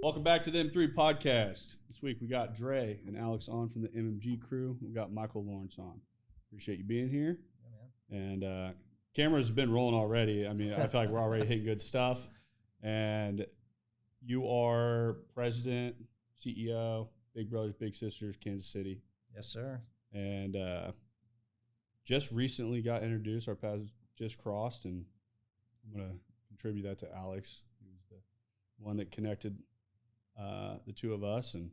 Welcome back to the M3 podcast. This week we got Dre and Alex on from the MMG crew. We got Michael Lawrence on. Appreciate you being here. Yeah, man. And cameras have been rolling already. I mean, I feel like we're already hitting good stuff. And you are president, CEO, Big Brothers, Big Sisters, Kansas City. Yes, sir. And just recently got introduced. Our paths just crossed, and I'm going to contribute that to Alex, who's the one that connected the two of us. And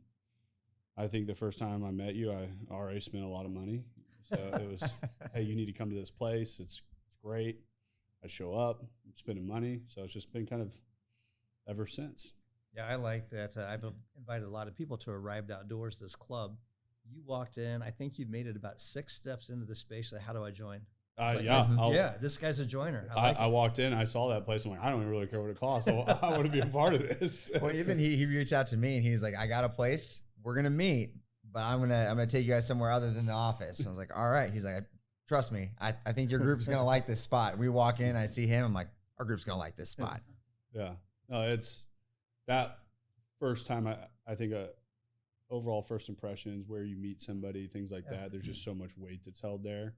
I think the first time I met you, I already spent a lot of money. So it was, hey, you need to come to this place. It's great. I show up, I'm spending money. So it's just been kind of ever since. Yeah, I like that. I've invited a lot of people to Arrived Outdoors, this club. You walked in, I think you made it about 6 steps into the space. Like, how do I join? Yeah. This guy's a joiner. I walked in, I saw that place. I'm like, I don't even really care what it costs. So I want to be a part of this. Well, even he reached out to me and he's like, I got a place. We're going to meet, but I'm going to take you guys somewhere other than the office. I was like, all right. He's like, trust me. I think your group is going to like this spot. We walk in, I see him. I'm like, our group's going to like this spot. Yeah. No, it's that first time. I think overall first impressions, where you meet somebody, things like that. There's just so much weight that's held there.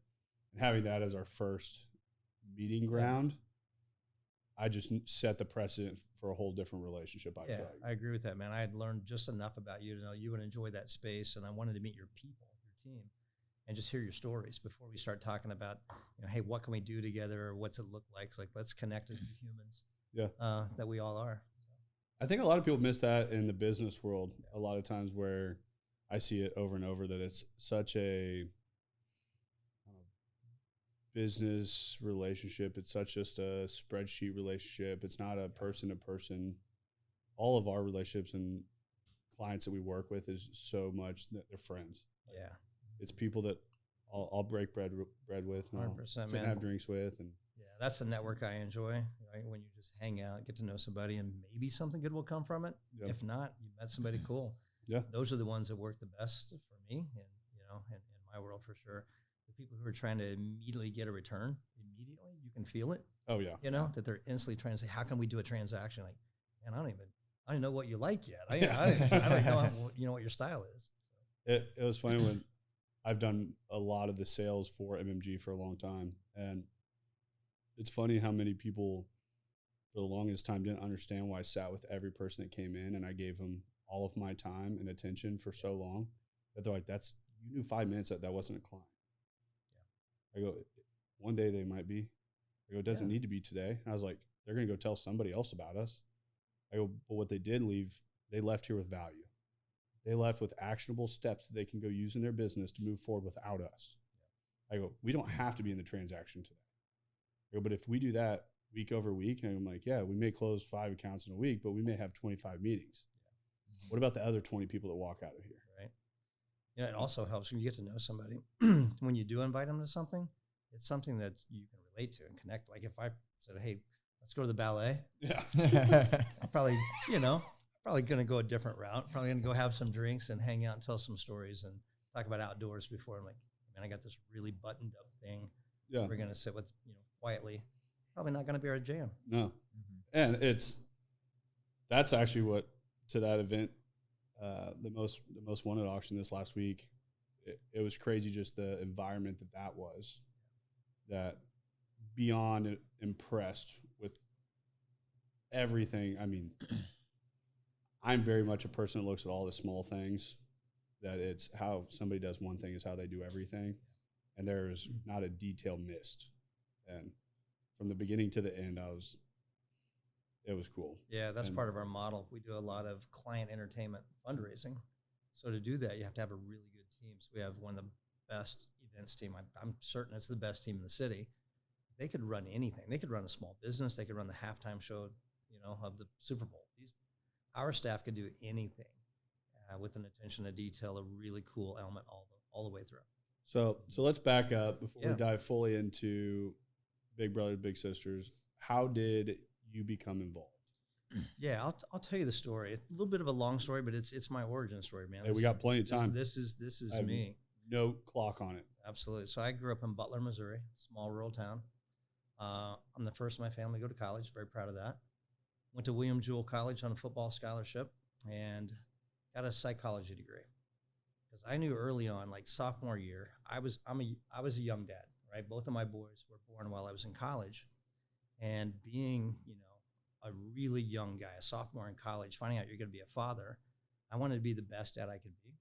And having that as our first meeting ground, I just set the precedent for a whole different relationship. I feel like. I agree with that, man. I had learned just enough about you to know you would enjoy that space, and I wanted to meet your people, your team, and just hear your stories before we start talking about, hey, what can we do together, or what's it look like? It's like, let's connect as the humans that we all are. I think a lot of people miss that in the business world a lot of times, where I see it over and over, that it's such a business relationship. It's such just a spreadsheet relationship. It's not a person to person. All of our relationships and clients that we work with is so much that they're friends. Yeah. It's people that I'll break bread with, and 100%, and have drinks with. And yeah, that's the network I enjoy, right? When you just hang out, get to know somebody, and maybe something good will come from it. Yep. If not, you met somebody cool. Yeah. Those are the ones that work the best for me, and in my world for sure. The people who are trying to immediately get a return, immediately, you can feel it. Oh yeah. That they're instantly trying to say, how can we do a transaction? Like, man, I don't know what you like yet. I don't know what your style is. It was funny when I've done a lot of the sales for MMG for a long time, and it's funny how many people for the longest time didn't understand why I sat with every person that came in, and I gave them all of my time and attention for so long that they're like, you knew 5 minutes that wasn't a client. I go, one day they might be. I go, it doesn't need to be today. And I was like, they're going to go tell somebody else about us. I go, but what they did leave, they left here with value. They left with actionable steps that they can go use in their business to move forward without us. I go, we don't have to be in the transaction today. I go, but if we do that week over week, and I'm like, yeah, we may close 5 accounts in a week, but we may have 25 meetings. What about the other 20 people that walk out of here? Right. Yeah, it also helps when you get to know somebody. When you do invite them to something, it's something that you can relate to and connect. Like if I said, hey, let's go to the ballet. Yeah. I'm probably going to go a different route. Probably going to go have some drinks and hang out and tell some stories and talk about outdoors before. I'm like, man, I got this really buttoned up thing. Yeah. We're going to sit with, quietly. Probably not going to be our jam. No. Mm-hmm. And that's actually what, to that event, the most wanted auction this last week, it was crazy, just the environment that was, that beyond impressed with everything. I mean, I'm very much a person that looks at all the small things, that it's how somebody does one thing is how they do everything. And there's not a detail missed. And from the beginning to the end, it was cool. Yeah, that's part of our model. We do a lot of client entertainment fundraising. So to do that, you have to have a really good team. So we have one of the best events team. I'm certain it's the best team in the city. They could run anything. They could run a small business. They could run the halftime show, of the Super Bowl. Our staff could do anything with an attention to detail, a really cool element all the way through. So let's back up before we dive fully into Big Brothers, Big Sisters. How did you become involved? Yeah, I'll tell you the story. A little bit of a long story, but it's my origin story, man. Hey, we got plenty of time. This is me. No clock on it. Absolutely. So I grew up in Butler, Missouri, small rural town. I'm the first in my family to go to college. Very proud of that. Went to William Jewell College on a football scholarship. and got a psychology degree because I knew early on, like sophomore year, I was a young dad, right? Both of my boys were born while I was in college, and being, a really young guy, a sophomore in college, finding out you're going to be a father, I wanted to be the best dad I could be.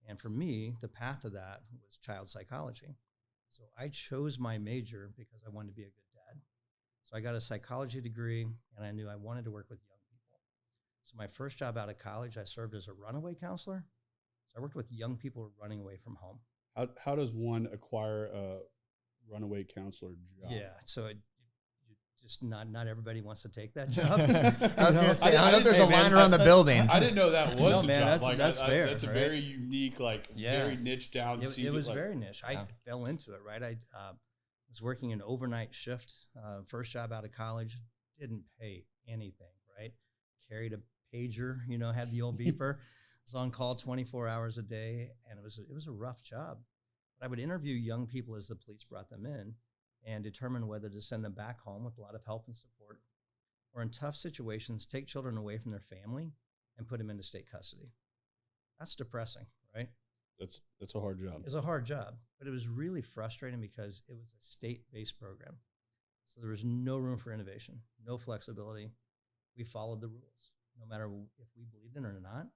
And for me, the path to that was child psychology. So I chose my major because I wanted to be a good dad. So I got a psychology degree, and I knew I wanted to work with young people. So my first job out of college, I served as a runaway counselor. So I worked with young people running away from home. How does one acquire a runaway counselor job? Yeah, so just not everybody wants to take that job. I was going to say, I don't know if there's a line around the building. I didn't know that was No, a man, job. that's fair. That's a right? very unique, very niche down. It was very niche. I fell into it, right? I was working an overnight shift, first job out of college, didn't pay anything, right? Carried a pager, had the old beeper. Was on call 24 hours a day, and it was a rough job. But I would interview young people as the police brought them in and determine whether to send them back home with a lot of help and support, or in tough situations, take children away from their family and put them into state custody. That's depressing, right? That's a hard job. It was a hard job, but it was really frustrating because it was a state-based program. So there was no room for innovation, no flexibility. We followed the rules. No matter if we believed in it or not,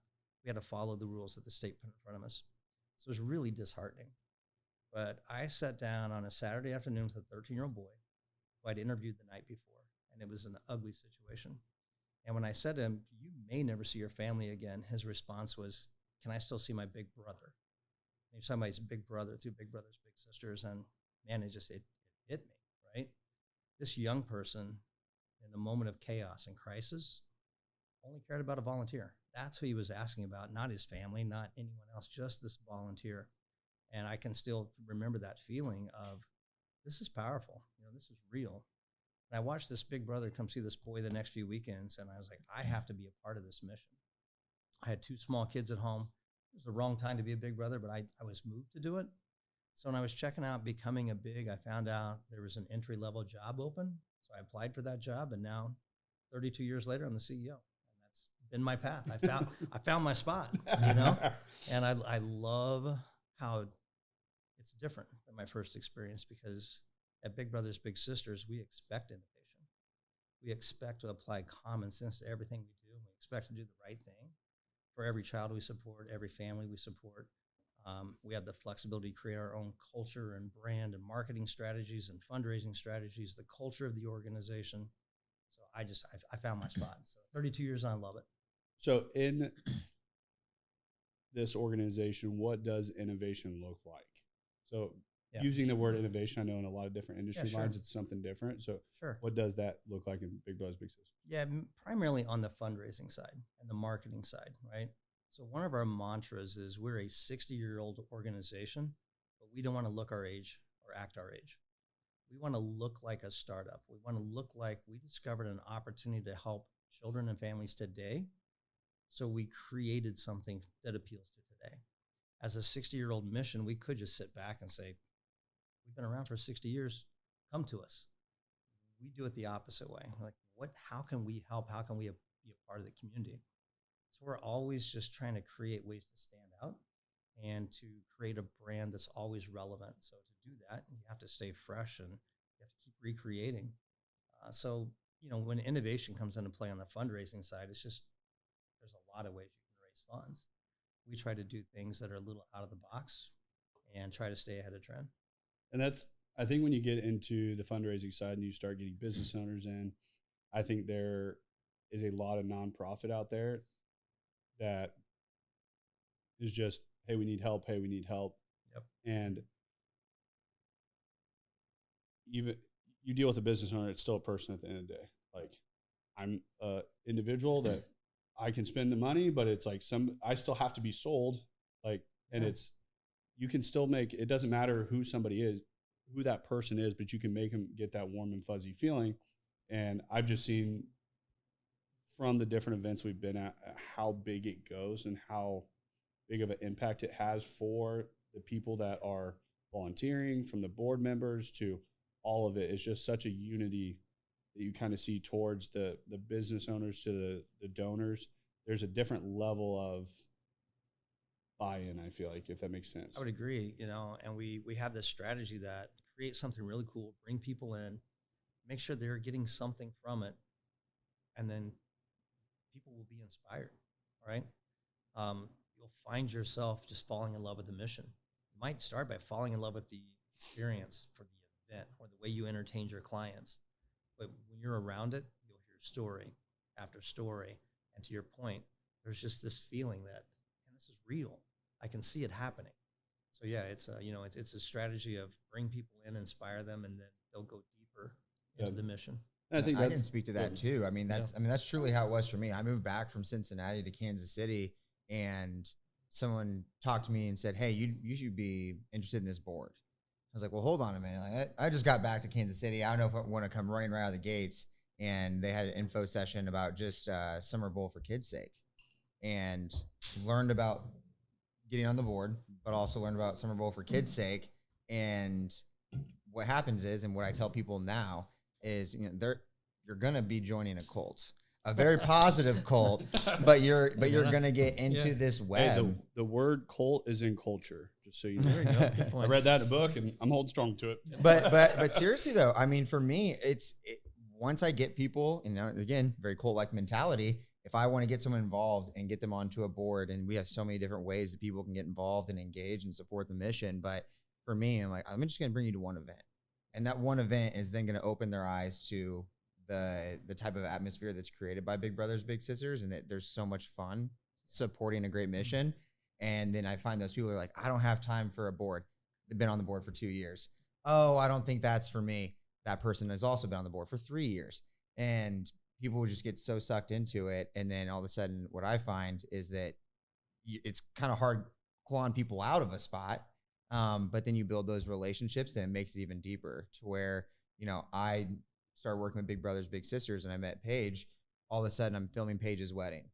we had to follow the rules that the state put in front of us. So it was really disheartening. But I sat down on a Saturday afternoon with a 13-year-old boy who I'd interviewed the night before, and it was an ugly situation. And when I said to him, "You may never see your family again," his response was, "Can I still see my big brother?" And he was talking about his big brother, two big brothers, big sisters, and man, it hit me, right? This young person, in a moment of chaos and crisis, only cared about a volunteer. That's who he was asking about, not his family, not anyone else, just this volunteer. And I can still remember that feeling of, this is powerful. This is real. And I watched this big brother come see this boy the next few weekends, and I was like, I have to be a part of this mission. I had two small kids at home. It was the wrong time to be a big brother, but I was moved to do it. So when I was checking out becoming a big, I found out there was an entry-level job open. So I applied for that job, and now 32 years later, I'm the CEO. Been my path. I found my spot, and I love how it's different than my first experience, because at Big Brothers Big Sisters, we expect innovation. We expect to apply common sense to everything we do. We expect to do the right thing for every child we support, every family we support. We have the flexibility to create our own culture and brand and marketing strategies and fundraising strategies, the culture of the organization. So I found my spot. So 32 years on, I love it. So in this organization, what does innovation look like? So using the word innovation, I know in a lot of different industry lines, it's something different. So what does that look like in Big Brothers Big Sisters? Yeah, primarily on the fundraising side and the marketing side, right? So one of our mantras is we're a 60-year-old organization, but we don't want to look our age or act our age. We want to look like a startup. We want to look like we discovered an opportunity to help children and families today. So we created something that appeals to today. As a 60-year-old mission, we could just sit back and say, we've been around for 60 years, come to us. We do it the opposite way. We're like, how can we help? How can we be a part of the community? So we're always just trying to create ways to stand out and to create a brand that's always relevant. So to do that, you have to stay fresh and you have to keep recreating. So when innovation comes into play on the fundraising side, it's just, there's a lot of ways you can raise funds. We try to do things that are a little out of the box and try to stay ahead of trend. And that's, I think when you get into the fundraising side and you start getting business owners in, I think there is a lot of nonprofit out there that is just, hey, we need help. Hey, we need help. Yep. And even you deal with a business owner, it's still a person at the end of the day. Like, I'm an individual that I can spend the money, but it's like I still have to be sold. Like, and you can still make, it doesn't matter who somebody is, who that person is, but you can make them get that warm and fuzzy feeling. And I've just seen from the different events we've been at how big it goes and how big of an impact it has for the people that are volunteering, from the board members to all of it. It's just such a unity that you kind of see towards the business owners to the donors. there's a different level of buy-in, I feel like, if that makes sense. I would agree, and we have this strategy that create something really cool, bring people in, make sure they're getting something from it, and then people will be inspired, right? You'll find yourself just falling in love with the mission. You might start by falling in love with the experience for the event or the way you entertain your clients. But when you're around it, you'll hear story after story. And to your point, there's just this feeling that, and this is real. I can see it happening. So yeah, it's a strategy of bring people in, inspire them, and then they'll go deeper into the mission. I think I can speak to that too. I mean, that's truly how it was for me. I moved back from Cincinnati to Kansas City, and someone talked to me and said, "Hey, you should be interested in this board." I was like, "Well, hold on a minute. Like, I just got back to Kansas City. I don't know if I want to come running right out of the gates." And they had an info session about just Summer Bowl for kids' sake, and learned about getting on the board, but also learned about Summer Bowl for kids' sake. And what happens is, and what I tell people now is, you're gonna be joining a cult, a very positive cult, but you're gonna get into this web. Hey, the word cult is in culture, just so you know. There you go. Good point. I read that in a book, and I'm holding strong to it. But seriously though, I mean, for me, once I get people, again, very cult-like mentality. If I want to get someone involved and get them onto a board, and we have so many different ways that people can get involved and engage and support the mission. But for me, I'm like, I'm just going to bring you to one event. And that one event is then going to open their eyes to the type of atmosphere that's created by Big Brothers Big Sisters, and that there's so much fun supporting a great mission. And then I find those people are like, I don't have time for a board. They've been on the board for 2 years. Oh, I don't think that's for me. That person has also been on the board for 3 years. And people will just get so sucked into it. And then all of a sudden, what I find is that it's kind of hard clawing people out of a spot. But then you build those relationships, and it makes it even deeper to where, I started working with Big Brothers Big Sisters, and I met Paige. All of a sudden, I'm filming Paige's wedding.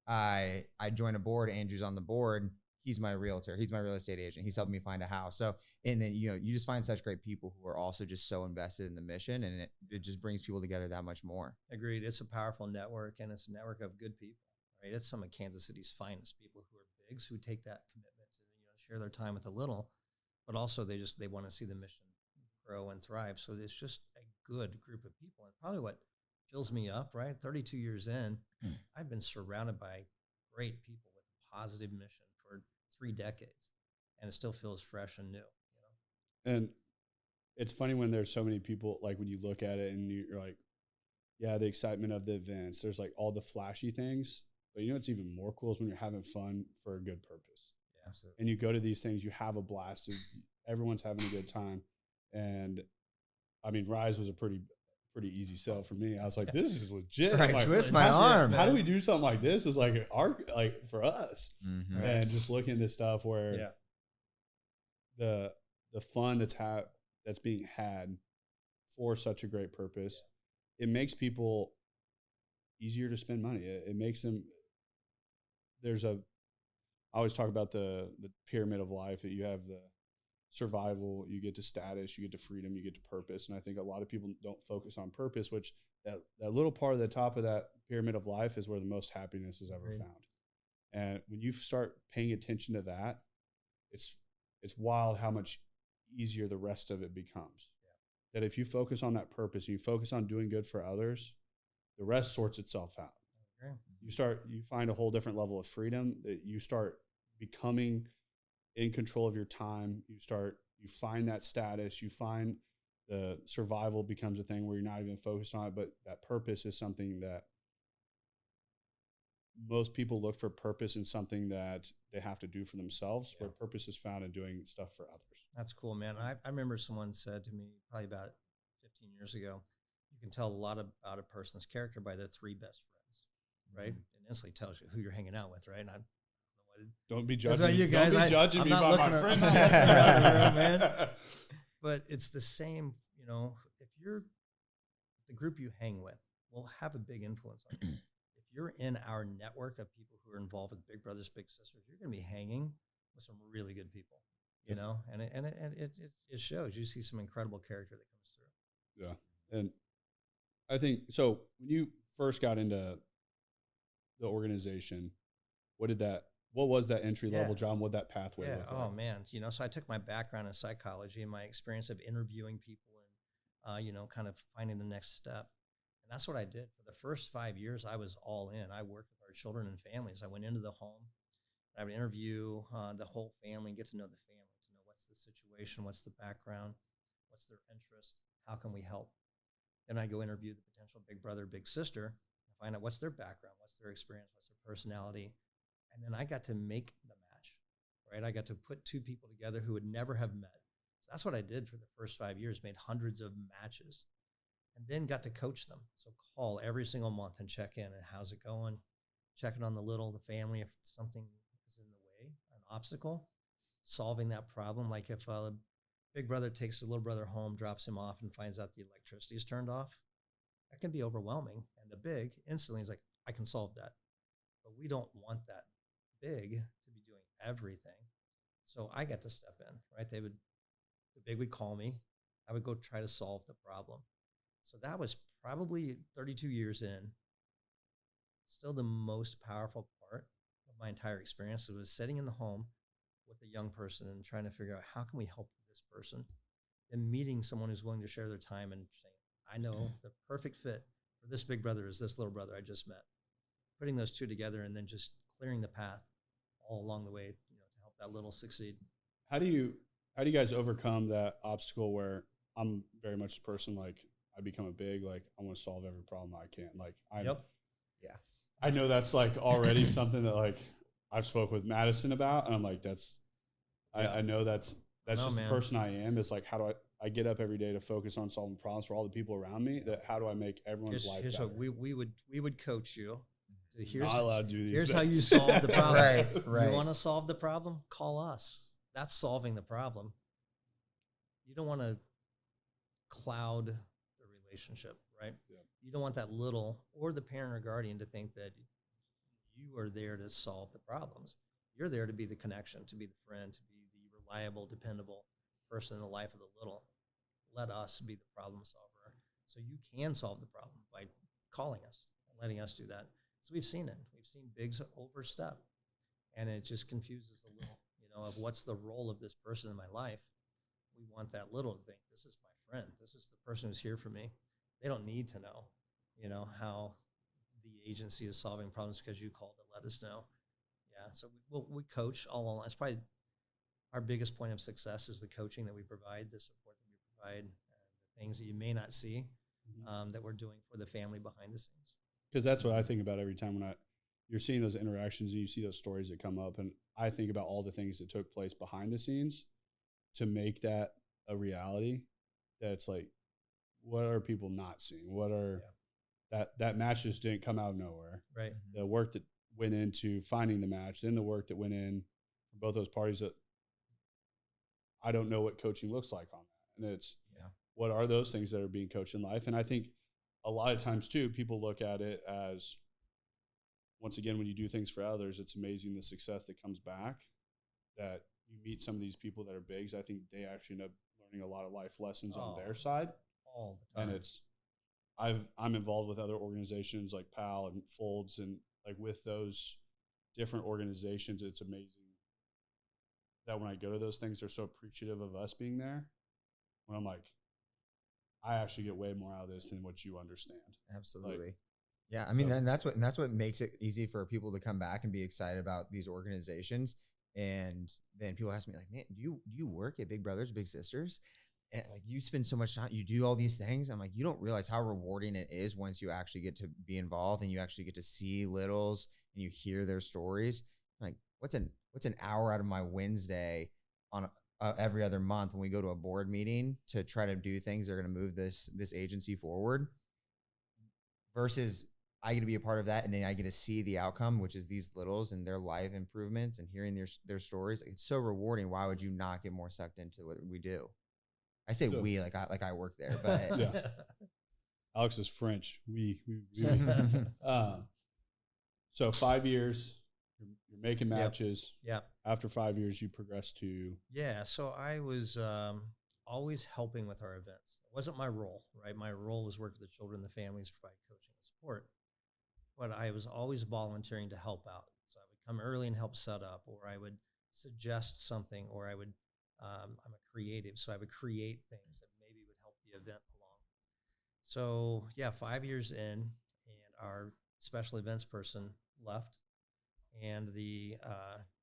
I joined a board. Andrew's on the board. He's my realtor. He's my real estate agent. He's helping me find a house. So, and then, you just find such great people who are also just so invested in the mission, and it just brings people together that much more. Agreed. It's a powerful network, and it's a network of good people, right? It's some of Kansas City's finest people who are bigs, who take that commitment to, share their time with the little, but also they want to see the mission grow and thrive. So it's just a good group of people. And probably what fills me up, right? 32 years in, I've been surrounded by great people with a positive mission for 3 decades, and it still feels fresh and new. And it's funny when there's so many people, like when you look at it and you're like, yeah, the excitement of the events, there's like all the flashy things, but what's even more cool is when you're having fun for a good purpose. Yeah, absolutely. And you go to these things, you have a blast, everyone's having a good time. And I mean, Rise was a pretty easy sell for me. I was like, this is legit. Right, like, twist my arm. How do we do something like this? It's like for us. Mm-hmm. Right. And just looking at this stuff where the fun that's being had for such a great purpose, it makes people easier to spend money. It makes them. I always talk about the pyramid of life, that you have the survival, you get to status, you get to freedom, you get to purpose. And I think a lot of people don't focus on purpose, which that little part of the top of that pyramid of life is where the most happiness is ever found. And when you start paying attention to that, it's wild how much easier the rest of it becomes. Yeah. That if you focus on that purpose, and you focus on doing good for others, the rest sorts itself out. Okay. You find a whole different level of freedom, that you start becoming in control of your time. You find that status, you find the survival becomes a thing where you're not even focused on it, but that purpose is something that most people look for purpose in something that they have to do for themselves, where purpose is found in doing stuff for others. That's cool, man. I remember someone said to me probably about 15 years ago, you can tell a lot about a person's character by their 3 best friends, right? It instantly tells you who you're hanging out with, right? And don't be judging. That's you guys. Don't be judging I'm me not by looking my friends. man. But it's the same, if the group you hang with will have a big influence on you. If you're in our network of people who are involved with Big Brothers Big Sisters, you're going to be hanging with some really good people, and it shows. You see some incredible character that comes through. Yeah. And I think, so when you first got into the organization, what was that entry level job? What that pathway look like? Oh man, so I took my background in psychology and my experience of interviewing people and, kind of finding the next step. And that's what I did. For the first 5 years, I was all in. I worked with our children and families. I went into the home. I would interview the whole family, get to know the family, to know what's the situation, what's the background, what's their interest, how can we help. Then I go interview the potential big brother, big sister, and find out what's their background, what's their experience, what's their personality. And then I got to make the match, right? I got to put two people together who would never have met. So that's what I did for the first 5 years, made hundreds of matches, and then got to coach them. So call every single month and check in and how's it going, checking on the family, if something is in the way, an obstacle, solving that problem. Like if a big brother takes his little brother home, drops him off, and finds out the electricity's turned off, that can be overwhelming. And the big instantly is like, I can solve that. But we don't want that big to be doing everything. So I got to step in, right? The big would call me. I would go try to solve the problem. So that was probably 32 years in. Still the most powerful part of my entire experience. It was sitting in the home with a young person and trying to figure out how can we help this person, and meeting someone who's willing to share their time and saying, I know the perfect fit for this big brother is this little brother I just met. Putting those two together and then just clearing the path all along the way, to help that little succeed. How do you guys overcome that obstacle where I'm very much the person, like, I become a big, like, I want to solve every problem I can. Like, I know that's like already something that like I've spoke with Madison about, and I'm like, I know that's just the person I am. It's like, how do I get up every day to focus on solving problems for all the people around me? That how do I make everyone's life better? What we would coach you. Here's not allowed to do these here's things. how you solve the problem. Right. You want to solve the problem? Call us. That's solving the problem. You don't want to cloud the relationship, right? Yeah. You don't want that little or the parent or guardian to think that you are there to solve the problems. You're there to be the connection, to be the friend, to be the reliable, dependable person in the life of the little. Let us be the problem solver. So you can solve the problem by calling us and letting us do that. So we've seen it. We've seen bigs overstep, and it just confuses the little, of what's the role of this person in my life. We want that little to think, this is my friend. This is the person who's here for me. They don't need to know, how the agency is solving problems because you called to let us know. Yeah, so we coach all along. It's probably our biggest point of success is the coaching that we provide, the support that we provide, the things that you may not see that we're doing for the family behind the scenes. Because that's what I think about every time when you're seeing those interactions and you see those stories that come up, and I think about all the things that took place behind the scenes to make that a reality. That's like, what are people not seeing? What are that match just didn't come out of nowhere. Right. The work that went into finding the match, then the work that went in for both those parties that I don't know what coaching looks like on that. And it's what are those things that are being coached in life? And I think a lot of times too, people look at it as, once again, when you do things for others, it's amazing the success that comes back, that you meet some of these people that are bigs. I think they actually end up learning a lot of life lessons on their side. All the time. And I'm involved with other organizations like PAL and Folds, and like with those different organizations, it's amazing that when I go to those things, they're so appreciative of us being there. When I'm like, I actually get way more out of this than what you understand. Absolutely. Yeah. I mean, and that's what makes it easy for people to come back and be excited about these organizations. And then people ask me like, man, do you work at Big Brothers, Big Sisters? And like, you spend so much time, you do all these things. I'm like, you don't realize how rewarding it is once you actually get to be involved and you actually get to see littles and you hear their stories. Like, what's an hour out of my Wednesday on every other month when we go to a board meeting to try to do things that are going to move this agency forward, versus I get to be a part of that and then I get to see the outcome, which is these littles and their life improvements and hearing their stories. It's so rewarding. Why would you not get more sucked into what we do? I say we like I work there, but yeah. Alex is French. We. So 5 years, you're making matches. Yeah. After 5 years, you progress to. Yeah. So I was always helping with our events. It wasn't my role, right? My role was work with the children, the families, provide coaching and support. but I was always volunteering to help out. So I would come early and help set up, or I would suggest something, or I would, I'm a creative, so I would create things that maybe would help the event along. So yeah, 5 years in, and our special events person left, and the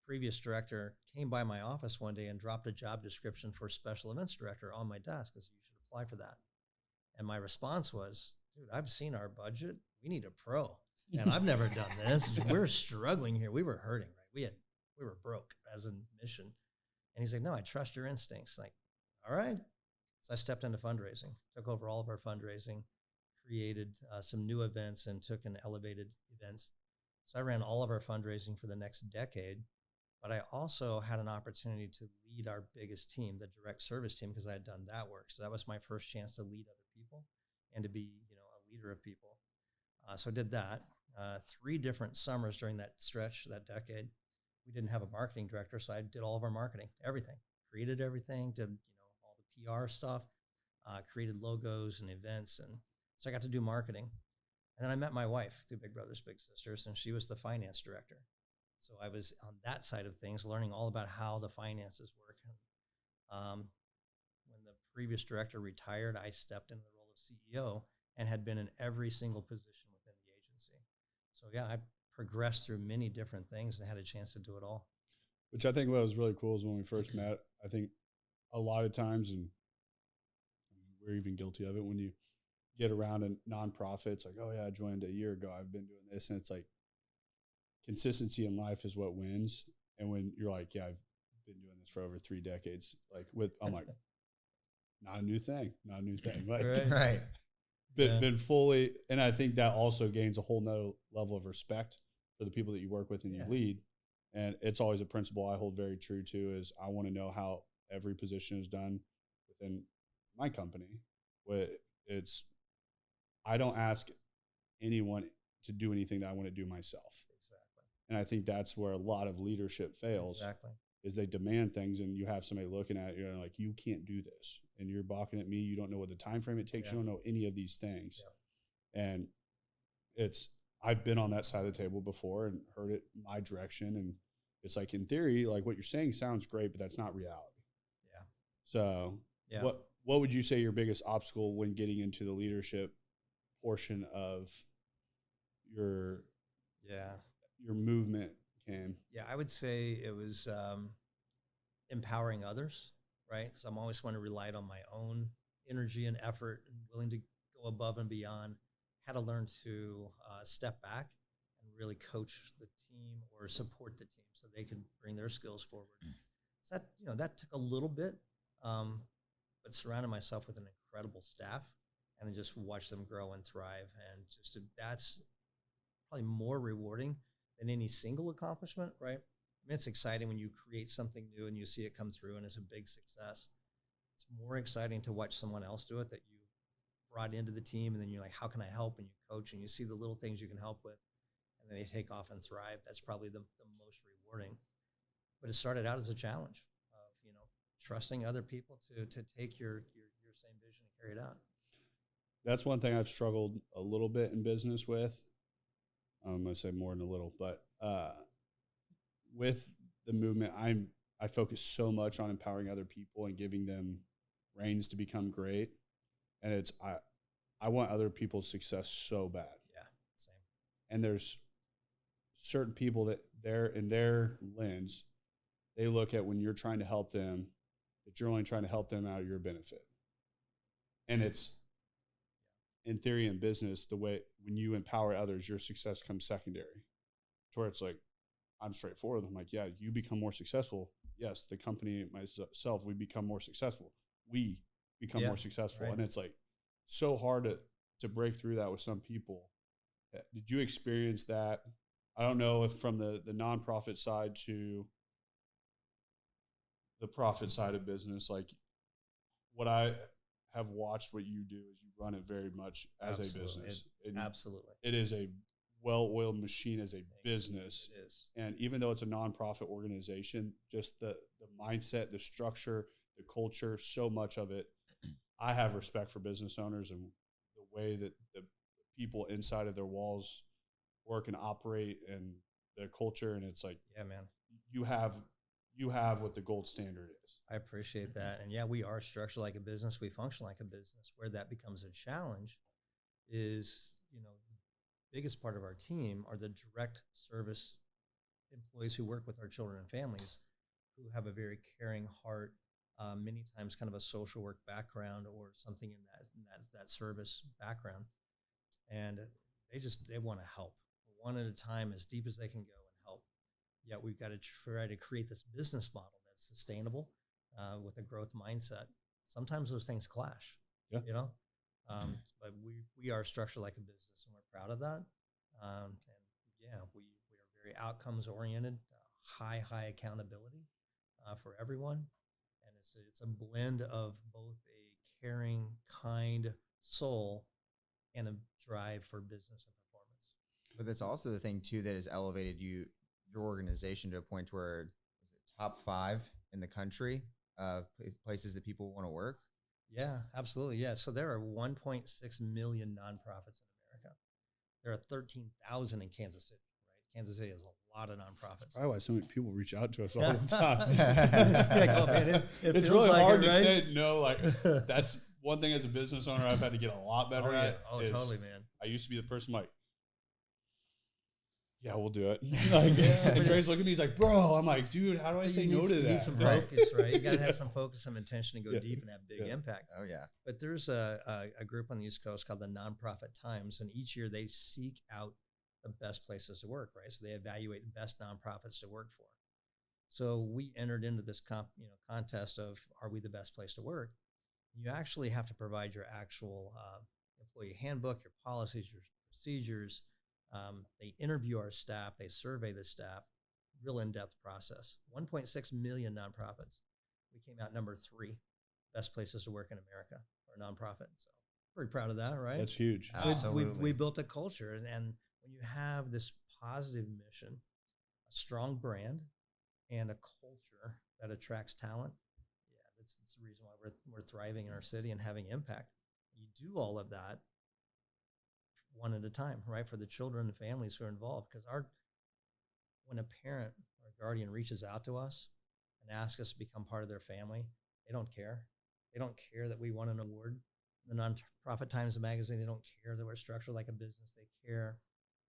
previous director came by my office one day and dropped a job description for special events director on my desk and said, you should apply for that. And my response was, dude, I've seen our budget. We need a pro. And I've never done this. We're struggling here. We were hurting, right? We were broke as a mission. And he's like, no, I trust your instincts. Like, all right. So I stepped into fundraising, took over all of our fundraising, created some new events, and took and elevated events. So I ran all of our fundraising for the next decade, but I also had an opportunity to lead our biggest team, the direct service team, because I had done that work. So that was my first chance to lead other people and to be, a leader of people. So I did that 3 different summers during that stretch, that decade. We didn't have a marketing director, so I did all of our marketing, everything, created everything, did, all the PR stuff, created logos and events. And so I got to do marketing. And then I met my wife through Big Brothers Big Sisters, and she was the finance director. So I was on that side of things, learning all about how the finances work. And when the previous director retired, I stepped into the role of CEO and had been in every single position within the agency. So yeah, I progressed through many different things and had a chance to do it all. Which I think what was really cool is when we first met, I think a lot of times, and we're even guilty of it, when you get around a nonprofit, it's like, oh yeah, I joined a year ago, I've been doing this. And it's like, consistency in life is what wins. And when you're like, yeah, I've been doing this for over 3 decades, I'm like, not a new thing. Like, Right. Been fully, and I think that also gains a whole nother level of respect for the people that you work with and you lead. And it's always a principle I hold very true to, is I want to know how every position is done within my company. I don't ask anyone to do anything that I want to do myself. Exactly. And I think that's where a lot of leadership fails. Exactly. Is they demand things, and you have somebody looking at you and like, you can't do this, and you're balking at me. You don't know what the time frame it takes. You don't know any of these things. And I've been on that side of the table before and heard it my direction. And it's like, in theory, like what you're saying sounds great, but that's not reality. Yeah. So what would you say your biggest obstacle when getting into the leadership portion of your movement came? Yeah, I would say it was empowering others, right? Because I'm always one to rely on my own energy and effort and willing to go above and beyond. Had to learn to step back and really coach the team or support the team so they could bring their skills forward. So that took a little bit, but surrounded myself with an incredible staff and then just watch them grow and thrive. And that's probably more rewarding than any single accomplishment, right? I mean, it's exciting when you create something new and you see it come through and it's a big success. It's more exciting to watch someone else do it that you brought into the team, and then you're like, how can I help? And you coach and you see the little things you can help with, and then they take off and thrive. That's probably the most rewarding. But it started out as a challenge of, trusting other people to take your same vision and carry it out. That's one thing I've struggled a little bit in business with. I'm going to say more than a little, but with the movement, I focus so much on empowering other people and giving them reins to become great. And I want other people's success so bad. Yeah, same. And there's certain people that in their lens, they look at when you're trying to help them, that you're only trying to help them out of your benefit. And it's, in theory, in business, the way when you empower others, your success comes secondary. To where it's like, I'm straightforward. I'm like, yeah, you become more successful. Yes, the company, myself, we become more successful. We become more successful. Right. And it's like so hard to break through that with some people. Did you experience that? I don't know if from the nonprofit side to the profit side of business, like what I have watched what you do is you run it very much as a business. Absolutely. It is a well-oiled machine as a business. It is. And even though it's a nonprofit organization, just the mindset, the structure, the culture, so much of it, I have respect for business owners and the way that the people inside of their walls work and operate and the culture. And it's like, Yeah, man. you have what the gold standard is. I appreciate that. And yeah, we are structured like a business. We function like a business. Where that becomes a challenge is, the biggest part of our team are the direct service employees who work with our children and families, who have a very caring heart, many times kind of a social work background or something in that service background. And they want to help one at a time, as deep as they can go and help. Yet we've got to try to create this business model that's sustainable, with a growth mindset. Sometimes those things clash, Yeah. But we are structured like a business, and we're proud of that. And yeah, we are very outcomes oriented, high accountability for everyone. And it's a blend of both a caring, kind soul and a drive for business and performance. But that's also the thing too that has elevated your organization to a point where top 5 in the country of places that people want to work. Yeah, absolutely. Yeah. So there are 1.6 million nonprofits in America. There are 13,000 in Kansas City, right? Kansas City has a lot of nonprofits. Probably why so many people reach out to us all the time. Like, oh, man, it's really hard to say no. Like, that's one thing as a business owner I've had to get a lot better at. Oh, totally, man. I used to be the person like, yeah, we'll do it. Like, and Trey's looking at me, he's like, bro. I'm like, dude, how do I say no to that? You need some focus, right? You got to have some focus, some intention, and go deep and have big impact. Oh, yeah. But there's a group on the East Coast called the Nonprofit Times, and each year they seek out the best places to work, right? So they evaluate the best nonprofits to work for. So we entered into this contest of, are we the best place to work? You actually have to provide your actual employee handbook, your policies, your procedures. They interview our staff. They survey the staff. Real in-depth process. 1.6 million nonprofits. We came out number 3, best places to work in America for a nonprofit. So pretty proud of that, right? That's huge. Absolutely. We built a culture, and when you have this positive mission, a strong brand, and a culture that attracts talent, that's the reason why we're thriving in our city and having impact. You do all of that one at a time, right? For the children and families who are involved, because when a parent or guardian reaches out to us and asks us to become part of their family, they don't care. They don't care that we won an award in the Nonprofit Times magazine. They don't care that we're structured like a business. They care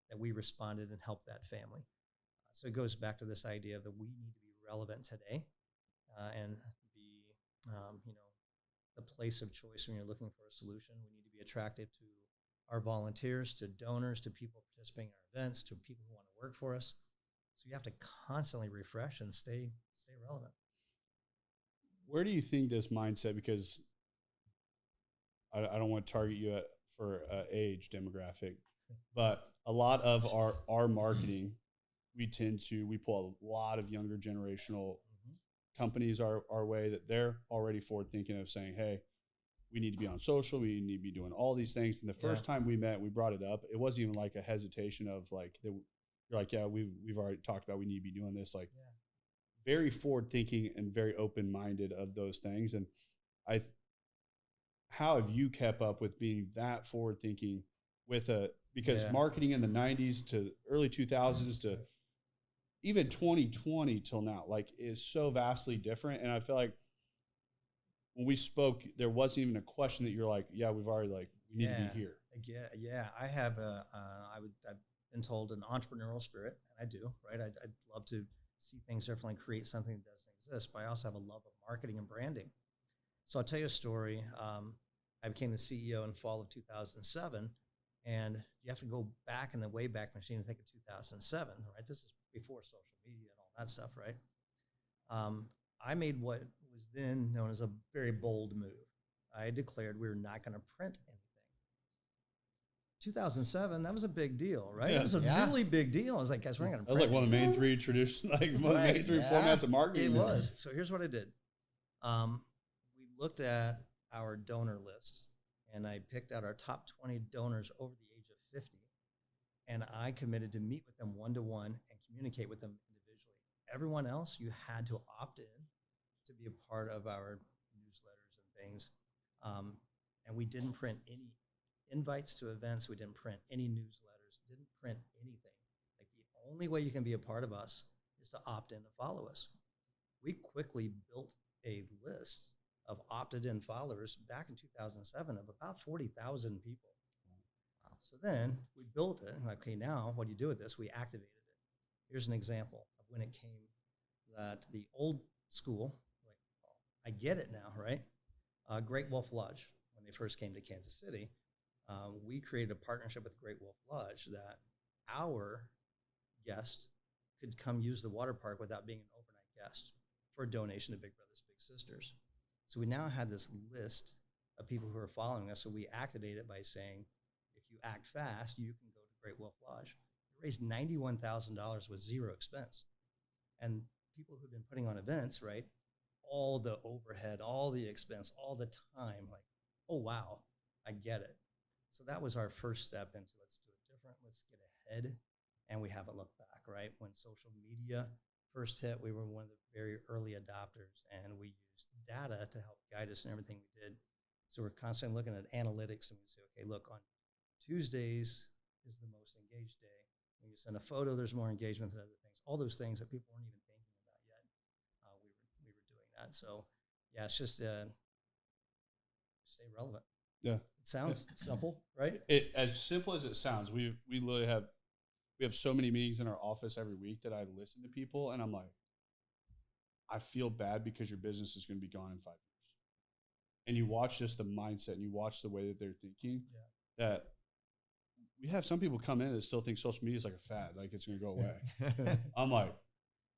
that we responded and helped that family. So it goes back to this idea that we need to be relevant today and be, the place of choice when you're looking for a solution. We need to be attractive to our volunteers, to donors, to people participating in our events, to people who want to work for us. So you have to constantly refresh and stay relevant. Where do you think this mindset, because I don't want to target you for age demographic, but a lot of our marketing, we pull a lot of younger generational companies our way, that they're already forward thinking of saying, hey, we need to be on social, we need to be doing all these things. And the first time we met, we brought it up. It wasn't even like a hesitation of like, you're like, yeah, we've already talked about we need to be doing this. Like, very forward thinking and very open minded of those things. And how have you kept up with being that forward thinking because marketing in the 90s to early 2000s to even 2020 till now, like, is so vastly different. And I feel like when we spoke, there wasn't even a question that you're like, yeah, we've already we need to be here. Yeah. I have I've been told an entrepreneurial spirit, and I do, right? I'd love to see things differently, create something that doesn't exist, but I also have a love of marketing and branding. So I'll tell you a story. I became the CEO in fall of 2007, and you have to go back in the Wayback Machine and think of 2007, right? This is before social media and all that stuff, right? I made what was then known as a very bold move. I declared we were not going to print anything. 2007, that was a big deal, right? Yeah. It was a really big deal. I was like, guys, we're not going to print. That was like one of the main 3 traditions, one of the main 3 formats of marketing. It was. So here's what I did. We looked at our donor lists, and I picked out our top 20 donors over the age of 50. And I committed to meet with them one-to-one and communicate with them individually. Everyone else, you had to opt in to be a part of our newsletters and things. And we didn't print any invites to events. We didn't print any newsletters, didn't print anything. only way you can be a part of us is to opt in to follow us. We quickly built a list of opted in followers back in 2007 of about 40,000 people. Wow. So then we built it. And like, okay, now what do you do with this? We activated it. Here's an example of when it came that the old school, like, I get it now, right? Great Wolf Lodge, when they first came to Kansas City, we created a partnership with Great Wolf Lodge that our guest could come use the water park without being an overnight guest for a donation to Big Brothers Big Sisters. So we now had this list of people who are following us. So we activate it by saying, if you act fast, you can go to Great Wolf Lodge. We raised $91,000 with zero expense. And people who've been putting on events, right, all the overhead, all the expense, all the time, like, oh, wow, I get it. So that was our first step into let's do it different, let's get ahead, and we haven't looked back, right? When social media first hit, we were one of the very early adopters, and we used data to help guide us in everything we did. So we're constantly looking at analytics, and we say, okay, look, on Tuesdays is the most engaged day. When you send a photo, there's more engagement than other things. All those things that people weren't even thinking about yet, we were doing that. So yeah, it's just stay relevant. Yeah, it sounds simple, right? It as simple as it sounds. We literally have so many meetings in our office every week that I listen to people, and I'm like, I feel bad because your business is going to be gone in 5 years. And you watch just the mindset, and you watch the way that they're thinking. Yeah. That we have some people come in that still think social media is like a fad, like it's going to go away. I'm like,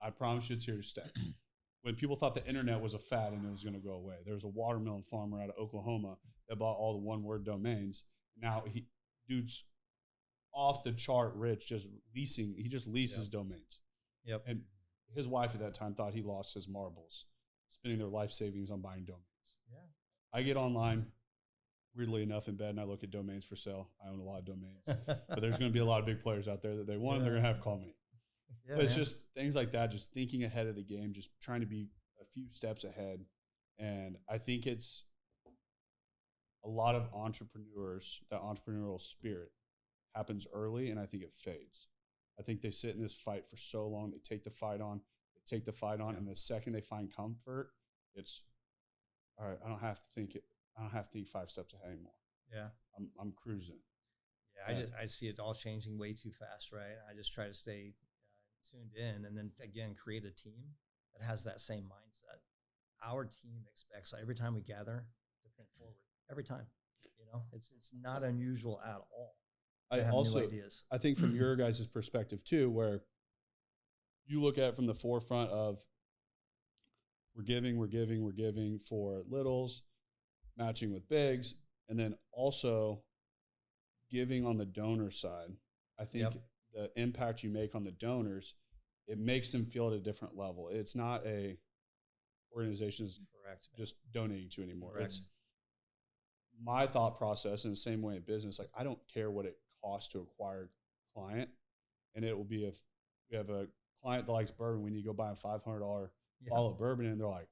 I promise you, it's here to stay. When people thought the internet was a fad and it was going to go away, there was a watermelon farmer out of Oklahoma that bought all the one-word domains. Now dude's off the chart rich, just leasing. He just leases domains. Yep. And his wife at that time thought he lost his marbles, spending their life savings on buying domains. Yeah. I get online, weirdly enough, in bed, and I look at domains for sale. I own a lot of domains. But there's going to be a lot of big players out there that they want, and they're going to have to call me. Yeah, but it's just things like that, just thinking ahead of the game, just trying to be a few steps ahead. And I think it's a lot of entrepreneurs, that entrepreneurial spirit happens early, and I think it fades. I think they sit in this fight for so long, they take the fight on, and the second they find comfort, it's, all right, I don't have to think 5 steps ahead anymore. Yeah. I'm cruising. Yeah, I see it all changing way too fast, right? I just try to stay tuned in, and then again create a team that has that same mindset. Our team expects every time we gather to think forward. Every time, it's not unusual at all. I think from your guys' perspective too, where you look at it from the forefront of we're giving for littles, matching with bigs, and then also giving on the donor side. I think the impact you make on the donors, it makes them feel at a different level. It's not a organization is just donating to anymore. Correct. It's my thought process in the same way in business. Like, I don't care what it costs to acquire a client. And it will be if we have a client that likes bourbon, we need to go buy a $500 bottle of bourbon. And they're like,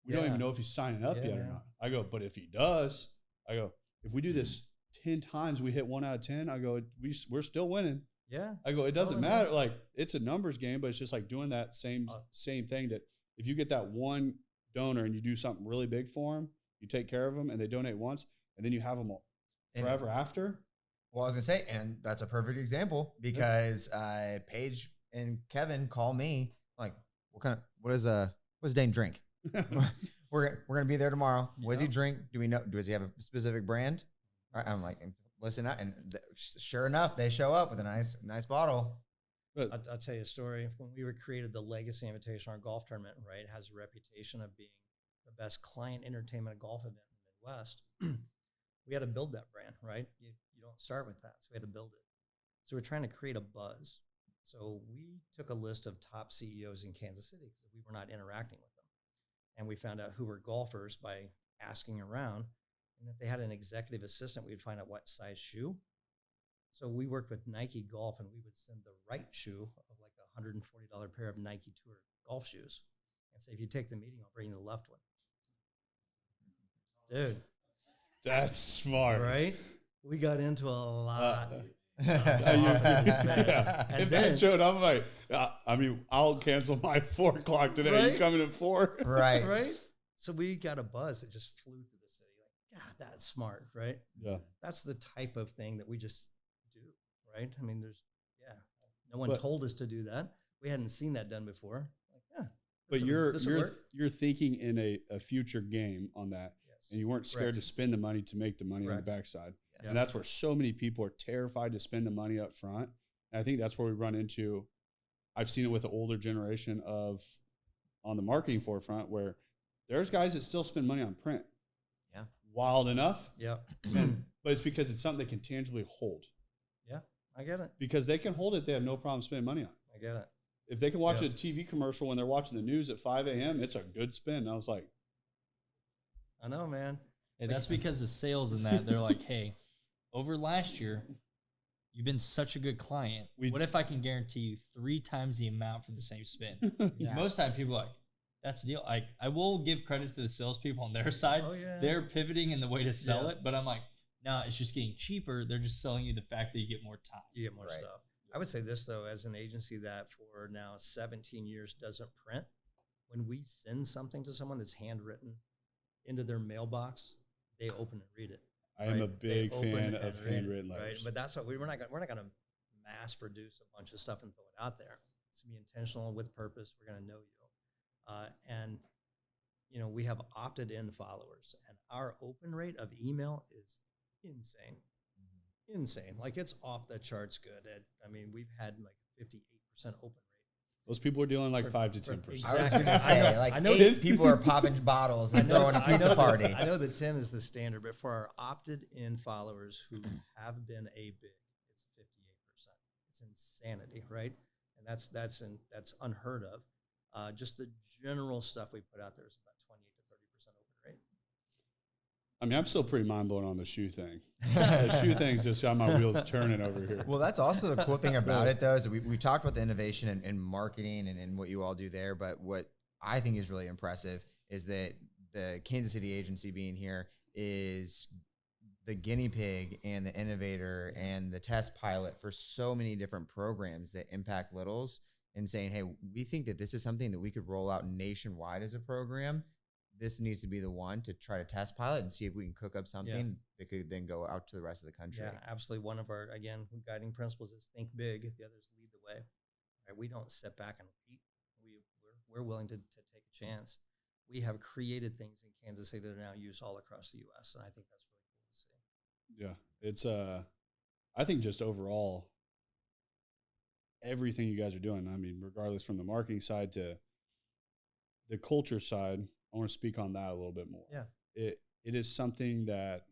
we don't even know if he's signing up yet or not. I go, but if he does, if we do this 10 times, we hit 1 out of 10. I go, we're still winning. Yeah. I go, it doesn't matter. Like, it's a numbers game, but it's just like doing that same thing, that if you get that one donor and you do something really big for them, you take care of them and they donate once, and then you have them forever after. Well, I was gonna say, and that's a perfect example because Paige and Kevin call me like, what does Dane drink? we're gonna be there tomorrow. What does he drink? Do we know? Does he have a specific brand? All right, I'm like, listen, and sure enough, they show up with a nice bottle. I'll tell you a story. When we created the Legacy Invitational, our golf tournament, right, it has a reputation of being the best client entertainment golf event in the Midwest. We had to build that brand, right? You don't start with that, so we had to build it. So we're trying to create a buzz. So we took a list of top CEOs in Kansas City because we were not interacting with them. And we found out who were golfers by asking around. And if they had an executive assistant, we would find out what size shoe. So we worked with Nike Golf, and we would send the right shoe of like a $140 pair of Nike Tour golf shoes and say, if you take the meeting, I'll bring you the left one. Dude. That's smart. Right? We got into a lot. Yeah. And If then, that showed up, I'm like, I'll cancel my 4 o'clock today. Right? You coming at 4? Right. right? So we got a buzz that just flew through the city. Like, God, that's smart, right? Yeah. That's the type of thing that we just do, right? I mean, no one But- told us to do that. We hadn't seen that done before. Like, yeah. But this'll work. you're thinking in a future game on that, Yes. and you weren't scared Correct. to spend the money to make the money on the Correct. backside. Yes. And that's where so many people are terrified to spend the money up front. And I think that's where we run into. I've seen it with the older generation on the marketing forefront, where there's guys that still spend money on print. Yeah. Wild enough, Yeah. but it's because it's something they can tangibly hold. Yeah. I get it. Because they can hold it, they have no problem spending money on it. I get it. If they can watch Yeah. a TV commercial when they're watching the news at 5 a.m., it's a good spin. And I was like, I know, man. Hey, that's because the sales in that, they're like, hey, over last year, you've been such a good client. What if I can guarantee you 3 times the amount for the same spin? Yeah. Most time people are like, that's the deal. I will give credit to the salespeople on their side. Oh, yeah. They're pivoting in the way to sell Yeah. it, but I'm like, no, it's just getting cheaper. They're just selling you the fact that you get more time. You get more Right. stuff. I would say this, though, as an agency that for now 17 years doesn't print, when we send something to someone that's handwritten into their mailbox, they open and read it. I am a right? They big open fan and of read it, handwritten right? letters. But that's what we're not going to mass produce a bunch of stuff and throw it out there. It's going to be intentional with purpose. We're going to know you. And, you know, we have opted in followers, and our open rate of email is insane. Insane. Like, it's off the charts good. I mean, we've had like 58% open rate. Those people are dealing like For- 5 to for- 10%. I was Exactly. gonna say, like, I know 8 that- people are popping bottles and throwing a pizza party. I know that 10 is the standard, but for our opted-in followers who have been a big, it's 58%. It's insanity, right? And that's unheard of. Just the general stuff we put out there is about 28 to 30% open rate. I mean, I'm still pretty mind blown on the shoe thing. The shoe thing's just got my wheels turning over here. Well, that's also the cool thing about it, though, is we talked about the innovation and marketing and what you all do there. But what I think is really impressive is that the Kansas City agency being here is the guinea pig and the innovator and the test pilot for so many different programs that impact littles, and saying, hey, we think that this is something that we could roll out nationwide as a program. This needs to be the one to try to test pilot and see if we can cook up something that could then go out to the rest of the country. Yeah, absolutely. One of our, again, guiding principles is think big, the others lead the way. Right? We don't sit back and wait. We're willing to take a chance. We have created things in Kansas City that are now used all across the U.S., and I think that's really cool to see. Yeah, it's I think just overall, everything you guys are doing. I mean, regardless from the marketing side to the culture side, I want to speak on that a little bit more. Yeah. It is something that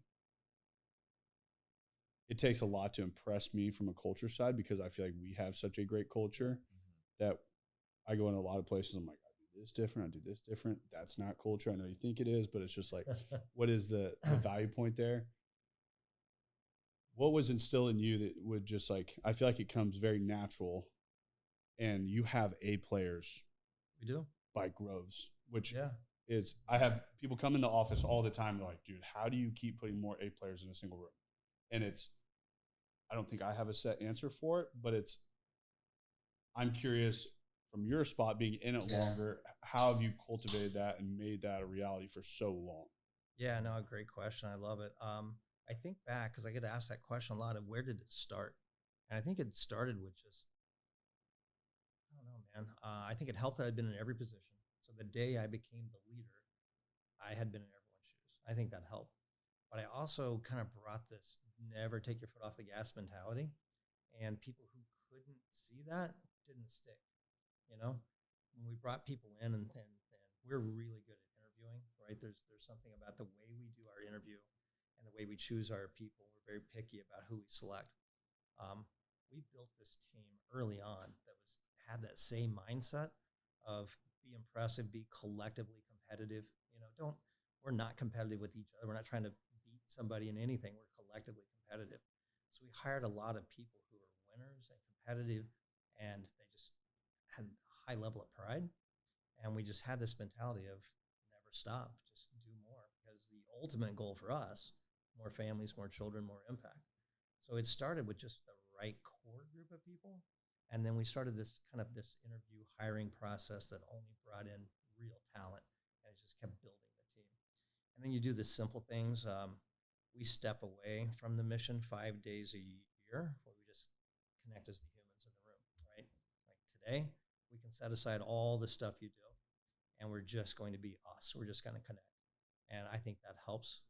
it takes a lot to impress me from a culture side, because I feel like we have such a great culture that I go in a lot of places. I'm like, I do this different. I do this different. That's not culture. I know you think it is, but it's just like, what is the value point there? What was instilled in you that would just like, I feel like it comes very natural, and you have A players We do. by Groves, which Yeah. is, I have people come in the office all the time. They're like, dude, how do you keep putting more A players in a single room? And I don't think I have a set answer for it, but I'm curious from your spot being in it longer, how have you cultivated that and made that a reality for so long? Yeah, no, great question. I love it. I think back, because I get asked that question a lot, of where did it start? And I think it started with just, I don't know, man. I think it helped that I'd been in every position. So the day I became the leader, I had been in everyone's shoes. I think that helped. But I also kind of brought this never take your foot off the gas mentality. And people who couldn't see that didn't stick. You know, when we brought people in, and we're really good at interviewing, right? There's something about the way we do our interview and the way we choose our people. We're very picky about who we select. We built this team early on that had that same mindset of be impressive, be collectively competitive. You know, we're not competitive with each other. We're not trying to beat somebody in anything. We're collectively competitive. So we hired a lot of people who are winners and competitive, and they just had a high level of pride. And we just had this mentality of never stop, just do more, because the ultimate goal for us, more families, more children, more impact. So it started with just the right core group of people. And then we started this interview hiring process that only brought in real talent, and it just kept building the team. And then you do the simple things. We step away from the mission 5 days a year where we just connect as the humans in the room, right? Like today, we can set aside all the stuff you do, and we're just going to be us. We're just going to connect. And I think that helps,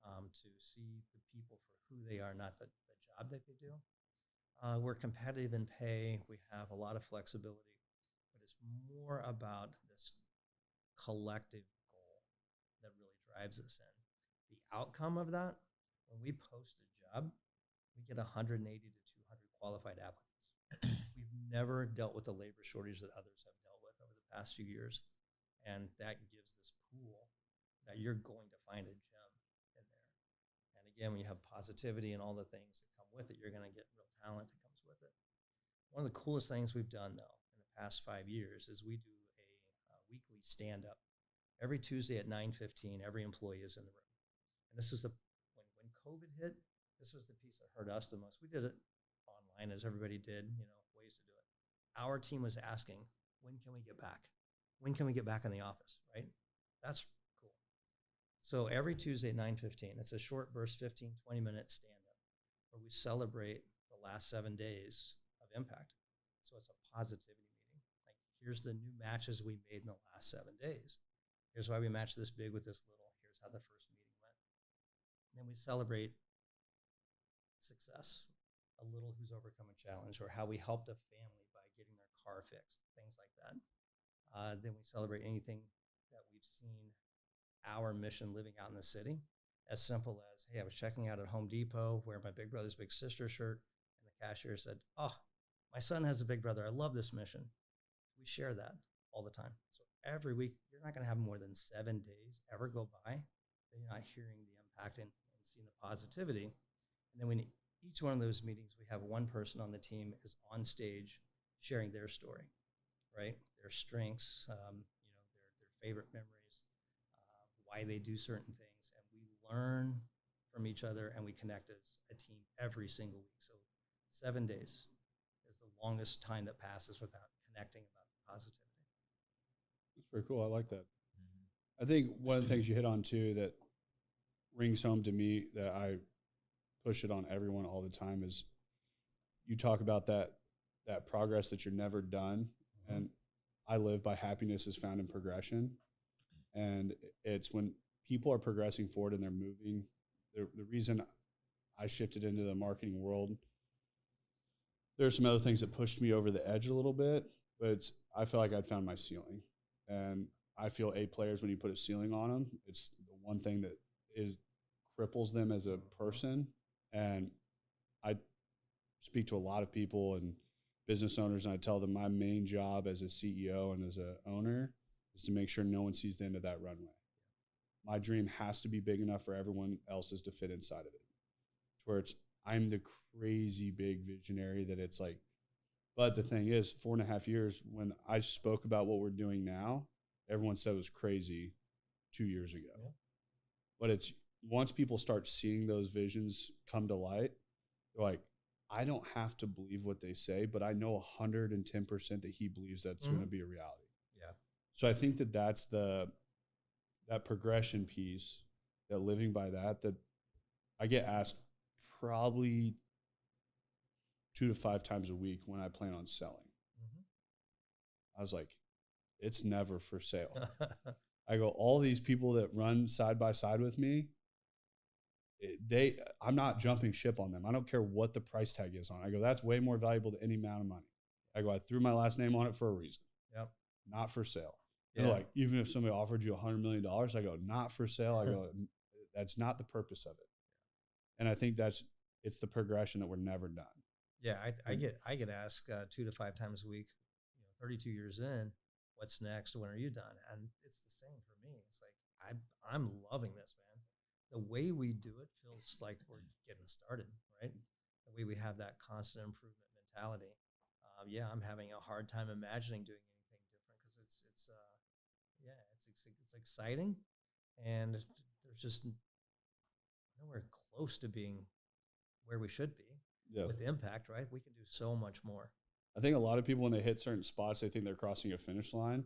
to see the people for who they are, not the job that they do. We're competitive in pay. We have a lot of flexibility, but it's more about this collective goal that really drives us in. The outcome of that, when we post a job, we get 180 to 200 qualified applicants. We've never dealt with the labor shortage that others have dealt with over the past few years. And that gives this pool that you're going to find a gem in there. And again, when you have positivity and all the things that come with it, you're going to get real talent that comes with it. One of the coolest things we've done, though, in the past 5 years is we do a weekly stand-up. Every Tuesday at 9:15, every employee is in the room. And this is when COVID hit, this was the piece that hurt us the most. We did it online, as everybody did, ways to do it. Our team was asking, when can we get back? When can we get back in the office, right? That's cool. So every Tuesday at 9:15, it's a short burst, 15, 20-minute stand-up where we celebrate the last 7 days of impact. So it's a positivity meeting. Like, here's the new matches we made in the last 7 days. Here's why we matched this big with this little. Here's how the first meeting went. And then we celebrate success, a little who's overcome a challenge, or how we helped a family by getting their car fixed, things like that. Then we celebrate anything that we've seen our mission living out in the city, as simple as, hey, I was checking out at Home Depot wearing my big brother's big sister shirt, and the cashier said, oh, my son has a big brother. I love this mission. We share that all the time. So every week, you're not going to have more than 7 days ever go by that you're not hearing the impact and seeing the positivity. And then when each one of those meetings, we have one person on the team is on stage sharing their story, right? Their strengths, their favorite memories, why they do certain things. And we learn from each other and we connect as a team every single week. So 7 days is the longest time that passes without connecting about the positivity. That's pretty cool. I like that. I think one of the things you hit on too that rings home to me that I push it on everyone all the time is you talk about that progress that you're never done. Mm-hmm. And I live by happiness is found in progression. And it's when people are progressing forward and they're moving. The reason I shifted into the marketing world, there's some other things that pushed me over the edge a little bit, but I feel like I'd found my ceiling. And I feel A players, when you put a ceiling on them, it's the one thing that cripples them as a person. And I speak to a lot of people and business owners, and I tell them my main job as a CEO and as an owner is to make sure no one sees the end of that runway. My dream has to be big enough for everyone else's to fit inside of it. To where I'm the crazy big visionary that it's like, but the thing is, 4.5 years, when I spoke about what we're doing now, everyone said it was crazy 2 years ago. Yeah. But it's once people start seeing those visions come to light, they're like, I don't have to believe what they say, but I know 110% that he believes that's going to be a reality. Yeah. So I think that's that progression piece, that living by that I get asked probably 2 to 5 times a week when I plan on selling. Mm-hmm. I was like, it's never for sale. I go, all these people that run side by side with me, I'm not jumping ship on them. I don't care what the price tag is on it. I go, that's way more valuable than any amount of money. I go, I threw my last name on it for a reason. Yep. Not for sale. Yeah. They're like, even if somebody offered you $100 million, I go, not for sale. I go, that's not the purpose of it. And I think it's the progression that we're never done. Yeah, I get asked 2 to 5 times a week, 32 years in, what's next? When are you done? And it's the same for me. It's like, I'm loving this, man. The way we do it feels like we're getting started, right? The way we have that constant improvement mentality. I'm having a hard time imagining doing anything different because it's exciting, and there's just nowhere close to being where we should be. Yeah. with impact, right? We can do so much more. I think a lot of people, when they hit certain spots, they think they're crossing a finish line.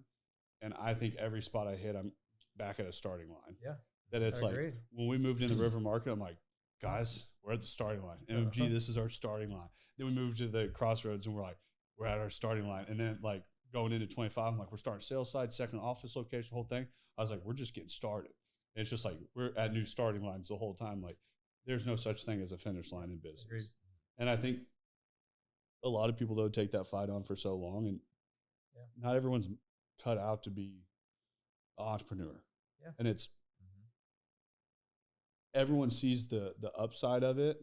And I think every spot I hit, I'm back at a starting line. Yeah. That it's like, Agreed. when we moved in the river market, I'm like, guys, we're at the starting line. MMG, this is our starting line. Then we moved to the crossroads and we're like, we're at our starting line. And then like going into 25, I'm like, we're starting sales side, second office location, the whole thing. I was like, we're just getting started. And it's just like, we're at new starting lines the whole time. Like, there's no such thing as a finish line in business. Agreed. And I think a lot of people, though, take that fight on for so long. And not everyone's cut out to be an entrepreneur. Yeah. And it's, everyone sees the upside of it.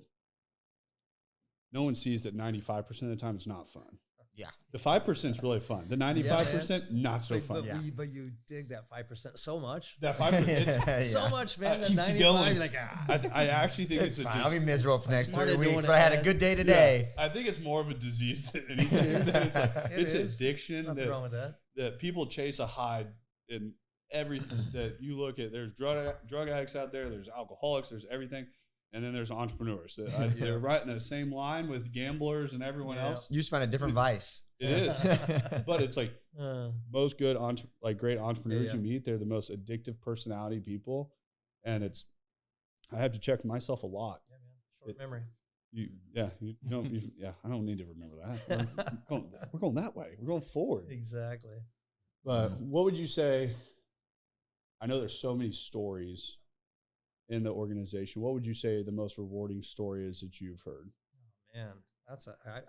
No one sees that 95% of the time it's not fun. Yeah. The 5% is really fun. The 95% not so fun. But you dig that 5% so much. That 5%, it's So much, man. That keeps 95, you going. you're like, I actually think It's it's a fine. I'll be miserable for the next 3 Started doing weeks, it, but I had a man. good day today. I think it's more of a disease than anything. It's like, it's is. addiction Nothing wrong with that. that people chase a high in everything that you look at. There's drug addicts out there. There's alcoholics. There's everything. And then there's entrepreneurs. They're right in the same line with gamblers and everyone else. You just find a different vice. It is. But it's like most good, great entrepreneurs Yeah. you meet, they're the most addictive personality people. And I have to check myself a lot. Yeah, man. Short memory. I don't need to remember that. We're going that way. We're going forward. Exactly. But what would you say? I know there's so many stories in the organization. What would you say the most rewarding story is that you've heard? Oh, man,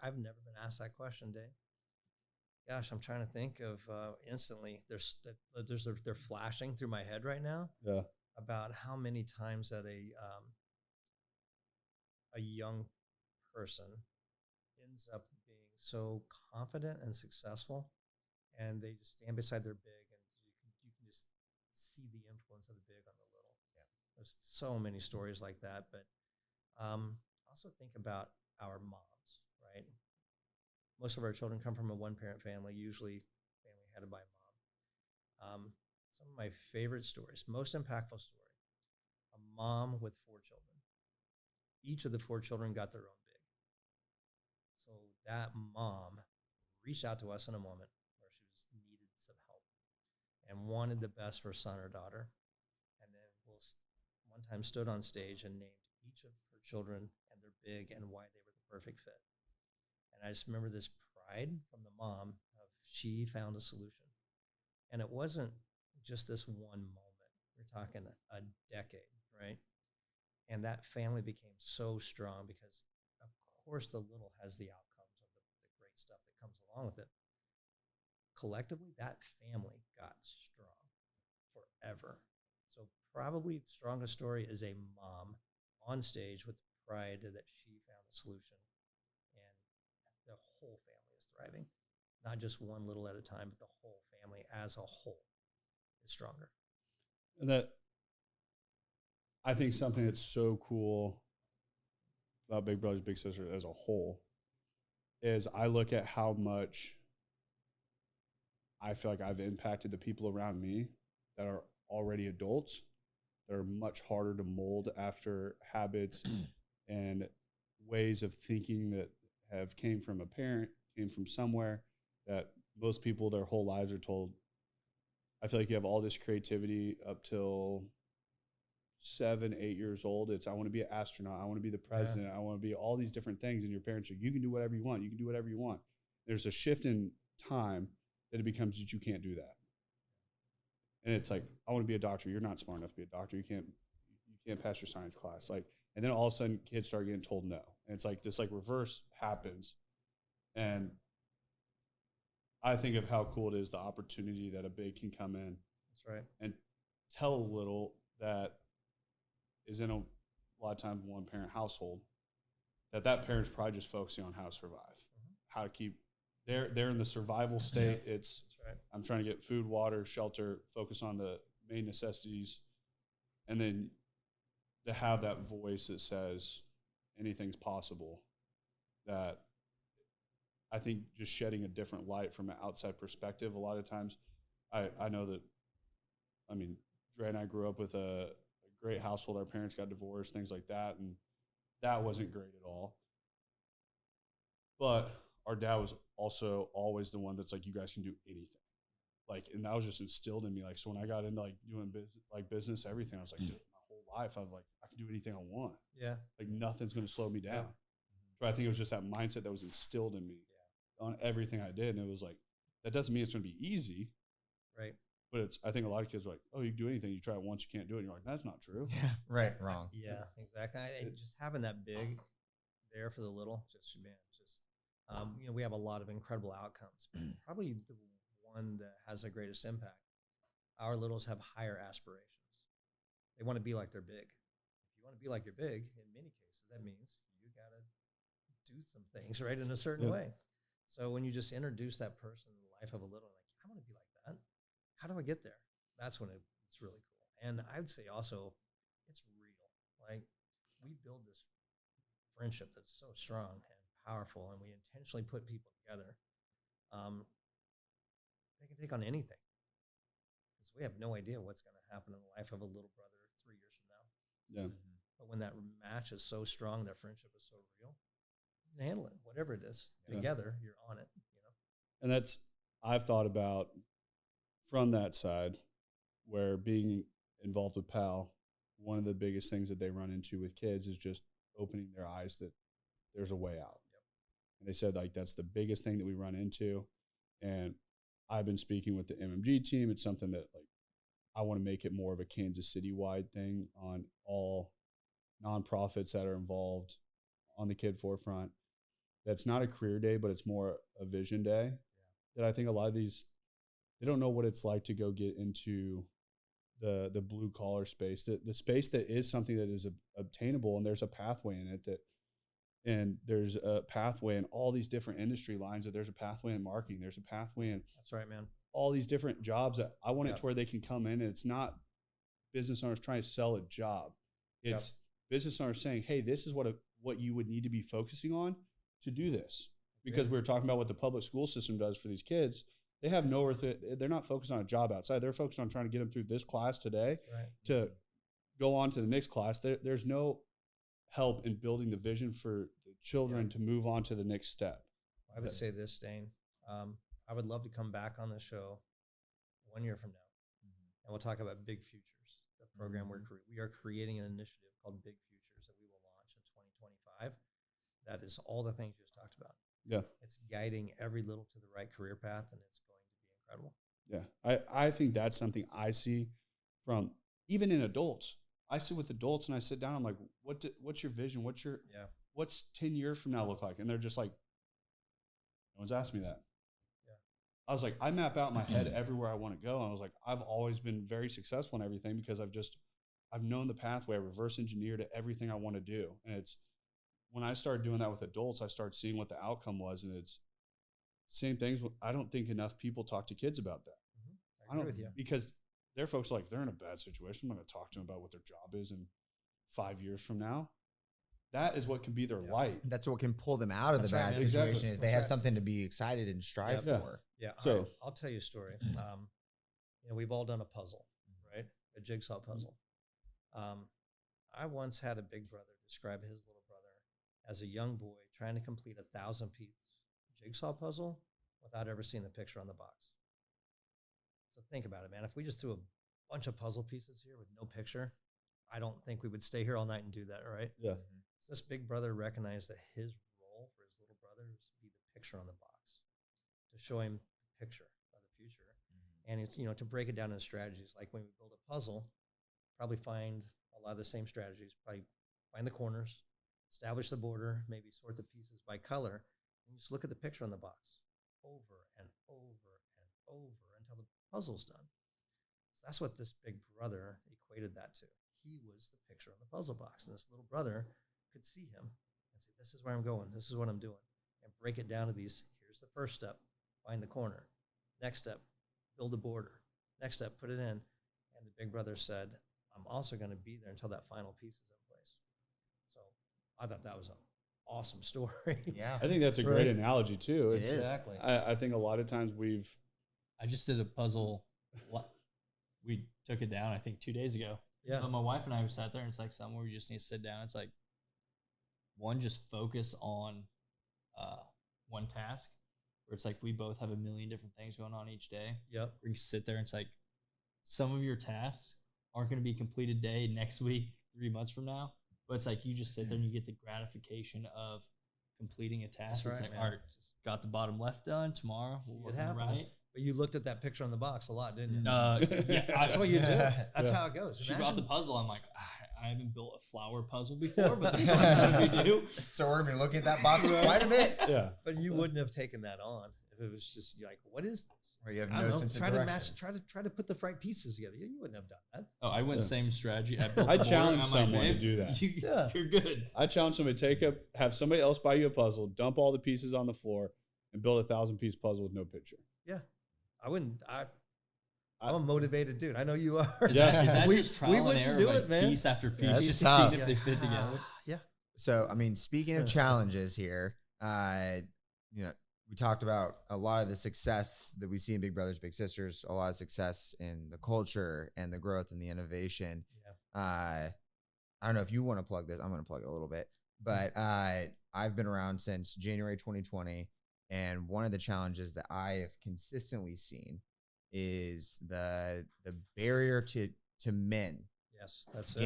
I've never been asked that question, Dave. Gosh, I'm trying to think of instantly. They're flashing through my head right now. Yeah. About how many times that a young person ends up being so confident and successful, and they just stand beside their big, and you can just see the influence of the big on the little. Yeah. There's so many stories like that, but also think about our moms, right? Most of our children come from a one-parent family, usually family headed by mom. Some of my favorite stories, most impactful story, a mom with 4 children. Each of the 4 children got their own big. So that mom reached out to us in a moment where she needed some help and wanted the best for son or daughter. And then one time stood on stage and named each of her children and their big and why they were the perfect fit. And I just remember this pride from the mom of she found a solution. And it wasn't just this one moment. We're talking a decade, right? And that family became so strong because, of course, the little has the outcomes of the great stuff that comes along with it. Collectively, that family got strong forever. So probably the strongest story is a mom on stage with pride that she found a solution. And the whole family is thriving. Not just one little at a time, but the whole family as a whole is stronger. And that, I think something that's so cool about Big Brothers Big Sisters as a whole is I look at how much I feel like I've impacted the people around me that are already adults. They're much harder to mold after habits and ways of thinking that have came from a parent, came from somewhere, that most people their whole lives are told. I feel like you have all this creativity up till 7, 8 years old. It's, I want to be an astronaut. I want to be the president. I want to be all these different things. And your parents are, you can do whatever you want. You can do whatever you want. There's a shift in time that it becomes that you can't do that. And it's like, I want to be a doctor. You're not smart enough to be a doctor. You can't pass your science class. Like, and then all of a sudden kids start getting told no. And it's like this like reverse happens. And I think of how cool it is, the opportunity that a big can come in. That's right. And tell a little that is in a lot of times one parent household, that parent's probably just focusing on how to survive, how to keep, they're in the survival state. It's, That's right. I'm trying to get food, water, shelter, focus on the main necessities. And then to have that voice that says anything's possible, that I think just shedding a different light from an outside perspective. A lot of times I know that, I mean, Dre and I grew up with a great household. Our parents got divorced, things like that. And that wasn't great at all. But our dad was also always the one that's like, you guys can do anything. Like, and that was just instilled in me. Like, so when I got into like doing business, everything, I was like, dude, my whole life, I was like, I can do anything I want. Yeah. Like nothing's going to slow me down. Yeah. So I think it was just that mindset that was instilled in me on everything I did. And it was like, that doesn't mean it's going to be easy. Right. But I think a lot of kids are like, oh, you can do anything. You try it once, you can't do it. And you're like, that's not true. Yeah, right, wrong. Yeah, exactly. Just having that big there for the little, we have a lot of incredible outcomes. Probably the one that has the greatest impact. Our littles have higher aspirations. They want to be like they're big. If you want to be like you're big, in many cases, that means you got to do some things, right, in a certain way. So when you just introduce that person in the life of a little, like, I want to be like that. How do I get there? That's when it's really cool. And I would say also, it's real. Like, we build this friendship that's so strong and powerful, and we intentionally put people together. They can take on anything because we have no idea what's going to happen in the life of a little brother 3 years from now. Yeah. But when that match is so strong, their friendship is so real, you can handle it. Whatever it is, together, you're on it. And I've thought about from that side where being involved with PAL, one of the biggest things that they run into with kids is just opening their eyes that there's a way out. Yep. And they said, like, that's the biggest thing that we run into. And I've been speaking with the MMG team. It's something that, like, I want to make it more of a Kansas City-wide thing on all nonprofits that are involved on the kid forefront. That's not a career day, but it's more a vision day. That I think a lot of these, they don't know what it's like to go get into the blue collar space, the space that is something that is obtainable, and there's a pathway in it and there's a pathway in all these different industry lines, that there's a pathway in marketing, there's a pathway in that's right, man, all these different jobs that I want it to where they can come in, and it's not business owners trying to sell a job. It's business owners saying, hey, this is what you would need to be focusing on to do this. Because we were talking about what the public school system does for these kids. They have they're not focused on a job outside. They're focused on trying to get them through this class today to go on to the next class. There's no help in building the vision for the children to move on to the next step. I would say this, Dane. I would love to come back on the show 1 year from now, and we'll talk about Big Futures, the program we are creating an initiative called Big Futures that we will launch in 2025. That is all the things you just talked about. Yeah. It's guiding every little to the right career path, and it's going to be incredible. Yeah. I think that's something I see from even in adults. I sit with adults and I sit down, I'm like, what's your vision? What's 10 years from now look like? And they're just like, no one's asked me that. Yeah. I was like, I map out in my head everywhere I want to go. And I was like, I've always been very successful in everything because I've known the pathway. I reverse engineered everything I want to do. And it's, when I started doing that with adults, I started seeing what the outcome was, and it's same things. I don't think enough people talk to kids about that. I agree with you. Because their folks are like, they're in a bad situation. I'm going to talk to them about what their job is in 5 years from now. That is what can be their light. That's what can pull them out of the bad situation. Is they have something to be excited and strive for. Yeah. So I'll tell you a story. We've all done a puzzle, right? A jigsaw puzzle. I once had a big brother describe his little as a young boy trying to complete 1,000-piece jigsaw puzzle without ever seeing the picture on the box. So think about it, man. If we just threw a bunch of puzzle pieces here with no picture, I don't think we would stay here all night and do that, right? Yeah. So this big brother recognized that his role for his little brother was to be the picture on the box, to show him the picture of the future. And it's, to break it down into strategies. Like when we build a puzzle, probably find a lot of the same strategies, probably find the corners, establish the border, maybe sort the pieces by color, and just look at the picture on the box over and over and over until the puzzle's done. So that's what this big brother equated that to. He was the picture on the puzzle box, and this little brother could see him and say, this is where I'm going, this is what I'm doing, and break it down to these. Here's the first step, find the corner. Next step, build the border. Next step, put it in. And the big brother said, I'm also going to be there until that final piece is in place. So I thought that was an awesome story. Yeah. I think that's a great analogy too. It is. Exactly. I think a lot of times I just did a puzzle. We took it down, I think, 2 days ago. Yeah. But my wife and I sat there, and it's like something where we just need to sit down. It's like, one, just focus on one task where it's like we both have a million different things going on each day. Yep. Where you sit there and it's like some of your tasks aren't going to be completed next week, 3 months from now. But it's like you just sit there and you get the gratification of completing a task. That's It's right, like, man. all right, got the bottom left done. Tomorrow See we'll it work on the happening. right. But you looked at that picture on the box a lot, didn't you? Yeah, That's what you do. That's how it goes. She brought the Imagine- puzzle. I'm like, I haven't built a flower puzzle before, but this one's what we do. So we're gonna be looking at that box quite a bit. Yeah. But you wouldn't have taken that on if it was just you're like, what is this? Where you have I no don't know. sense Try of to direction. match. Try to put the right pieces together. You wouldn't have done that. Oh, I went Yeah. same strategy. I built I the board. challenge I'm like, someone to "Babe, do that." Yeah. You're good. I challenge somebody to have somebody else buy you a puzzle, dump all the pieces on the floor, and build a 1,000-piece puzzle with no picture. I wouldn't. I'm a motivated dude. I know you are. Is Yeah. that We- just we trial and wouldn't error, do like it, man. piece after piece, That's just tough. seeing if they fit together? Yeah. So, I mean, speaking of challenges here, we talked about a lot of the success that we see in Big Brothers Big Sisters, a lot of success in the culture and the growth and the innovation. Yeah. I don't know if you want to plug this. I'm going to plug it a little bit, but I've been around since January 2020, and one of the challenges that I have consistently seen is the barrier to men Yes, that's it.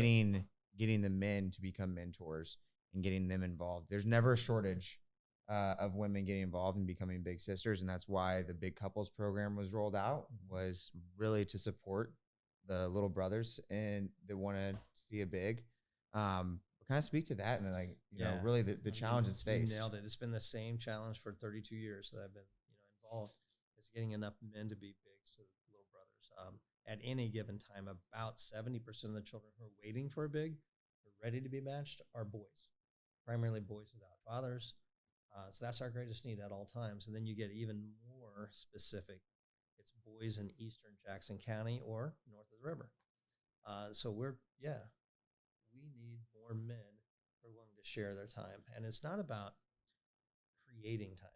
getting the men to become mentors and getting them involved. There's never a shortage of women getting involved and becoming big sisters, and that's why the Big Couples program was rolled out, was really to support the little brothers and that want to see a big. Kind of speak to that and like really the challenges You faced. nailed it. It's been the same challenge for 32 years that I've been involved. Is getting enough men to be big so little brothers. At any given time, about 70% of the children who are waiting for a big, who are ready to be matched, are boys, primarily boys without fathers. So that's our greatest need at all times. And then you get even more specific. It's boys in eastern Jackson County or north of the river. So we need more men who are willing to share their time. And it's not about creating time.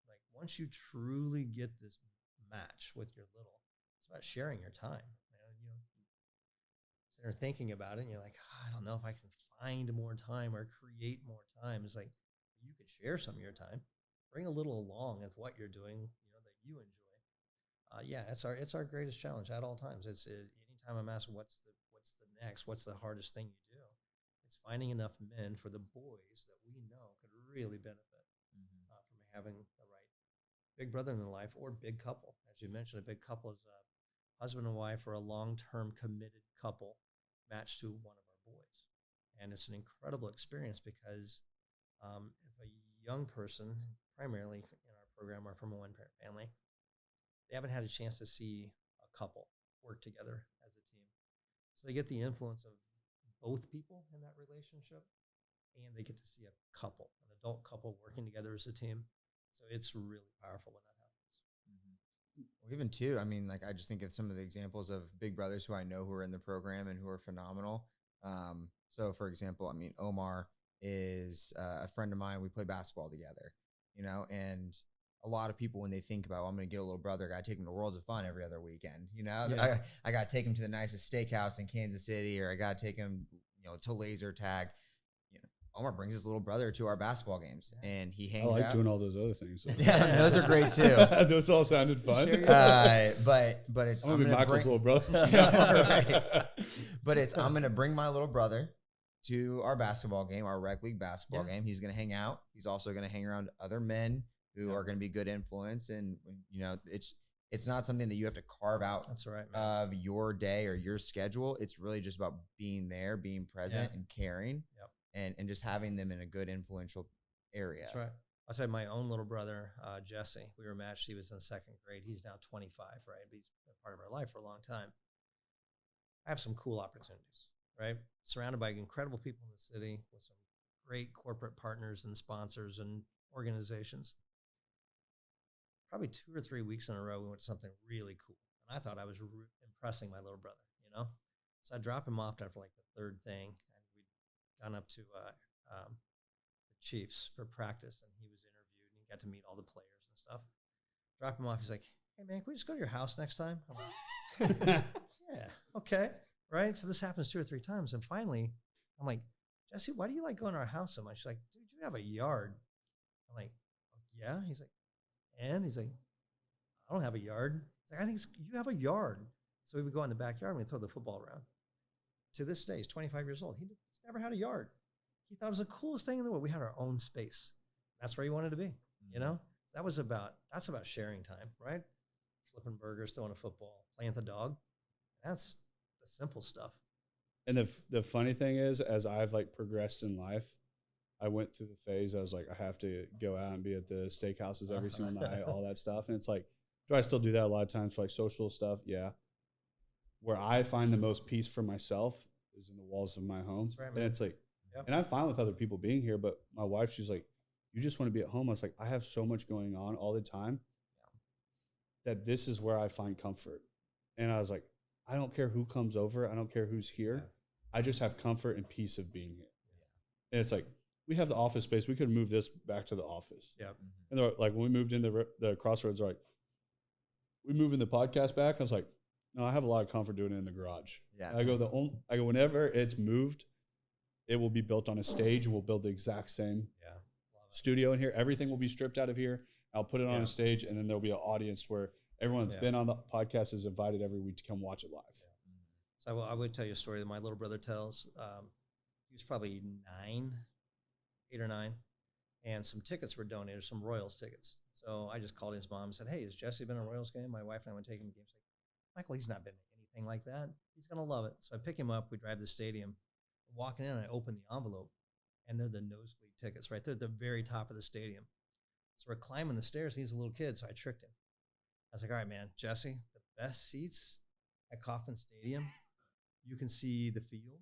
Like once you truly get this match with your little, it's about sharing your time. Sit there thinking about it and you're like, I don't know if I can find more time or create more time. It's like, you could share some of your time, bring a little along with what you're doing, that you enjoy. It's our greatest challenge at all times. Anytime I'm asked what's the hardest thing you do, it's finding enough men for the boys that we know could really benefit from having the right big brother in their life or big couple. As you mentioned, a big couple is a husband and wife or a long-term committed couple matched to one of our boys. And it's an incredible experience because if a young person, primarily in our program, are from a one-parent family, they haven't had a chance to see a couple work together as a team. So they get the influence of both people in that relationship, and they get to see a couple, an adult couple working together as a team. So it's really powerful when that happens. Well, even too, I mean, like I just think of some of the examples of big brothers who I know who are in the program and who are phenomenal. So for example, I mean, Omar is a friend of mine. We play basketball together, and a lot of people, when they think about, I'm going to get a little brother, I got to take him to Worlds of Fun every other weekend. Yeah. I got to take him to the nicest steakhouse in Kansas City, or I got to take him, to laser tag. Omar brings his little brother to our basketball games, and he I hangs like out. doing all those other things. So. Yeah, those are great too. Those all sounded fun. But it's I'm gonna be Michael's little brother. Right. But I'm gonna bring my little brother to our basketball game, our rec league basketball game. He's gonna hang out. He's also gonna hang around other men who are gonna be good influence, and it's not something that you have to carve out. That's right, man. Of your day or your schedule. It's really just about being there, being present, and caring, and just having them in a good influential area. That's right. I'll say my own little brother, Jesse, we were matched. He was in second grade. He's now 25, right? He's been part of our life for a long time. I have some cool opportunities, right? Surrounded by incredible people in the city with some great corporate partners and sponsors and organizations. Probably 2 or 3 weeks in a row, we went to something really cool. And I thought I was impressing my little brother, So I dropped him off after like the third thing. And we'd gone up to the Chiefs for practice, and he was interviewed, and he got to meet all the players and stuff. Drop him off. He's like, hey, man, can we just go to your house next time? I'm like, yeah, okay. Right? So this happens 2 or 3 times. And finally, I'm like, Jesse, why do you like going to our house so much? She's like, dude, you have a yard. I'm like, yeah. He's like, and he's like, I don't have a yard. He's like, I think you have a yard. So we would go in the backyard and we'd throw the football around. To this day, he's 25 years old. He's never had a yard. He thought it was the coolest thing in the world. We had our own space. That's where he wanted to be, you know? That's about sharing time, right? Flipping burgers, throwing a football, playing with the dog. That's the simple stuff. And the funny thing is, as I've like progressed in life, I went through the phase. I was like, I have to go out and be at the steakhouses every single night, all that stuff. And it's like, do I still do that a lot of times for like social stuff? Yeah. Where I find the most peace for myself is in the walls of my home. That's right, and man. it's like, and I'm fine with other people being here, but my wife, she's like, you just want to be at home. I was like, I have so much going on all the time that this is where I find comfort. And I was like, I don't care who comes over. I don't care who's here. I just have comfort and peace of being here. And it's like, we have the office space. We could move this back to the office. Yeah. And they're like, when we moved into the Crossroads, they're like, we moving the podcast back. I was like, no, I have a lot of comfort doing it in the garage. Yeah. I go, whenever it's moved, it will be built on a stage. We'll build the exact same studio in here. Everything will be stripped out of here. I'll put it on a stage, and then there'll be an audience where everyone that's been on the podcast is invited every week to come watch it live. So I would tell you a story that my little brother tells. He was probably 8 or 9, and some tickets were donated, some Royals tickets. So I just called his mom and said, hey, has Jesse been in a Royals game? My wife and I went to take him to games. Like, Michael, he's not been to anything like that. He's going to love it. So I pick him up. We drive to the stadium. Walking in, I open the envelope, and they're the nosebleed tickets right there at the very top of the stadium. So we're climbing the stairs. He's a little kid, so I tricked him. I was like, all right, man, Jesse, the best seats at Kauffman Stadium, you can see the field,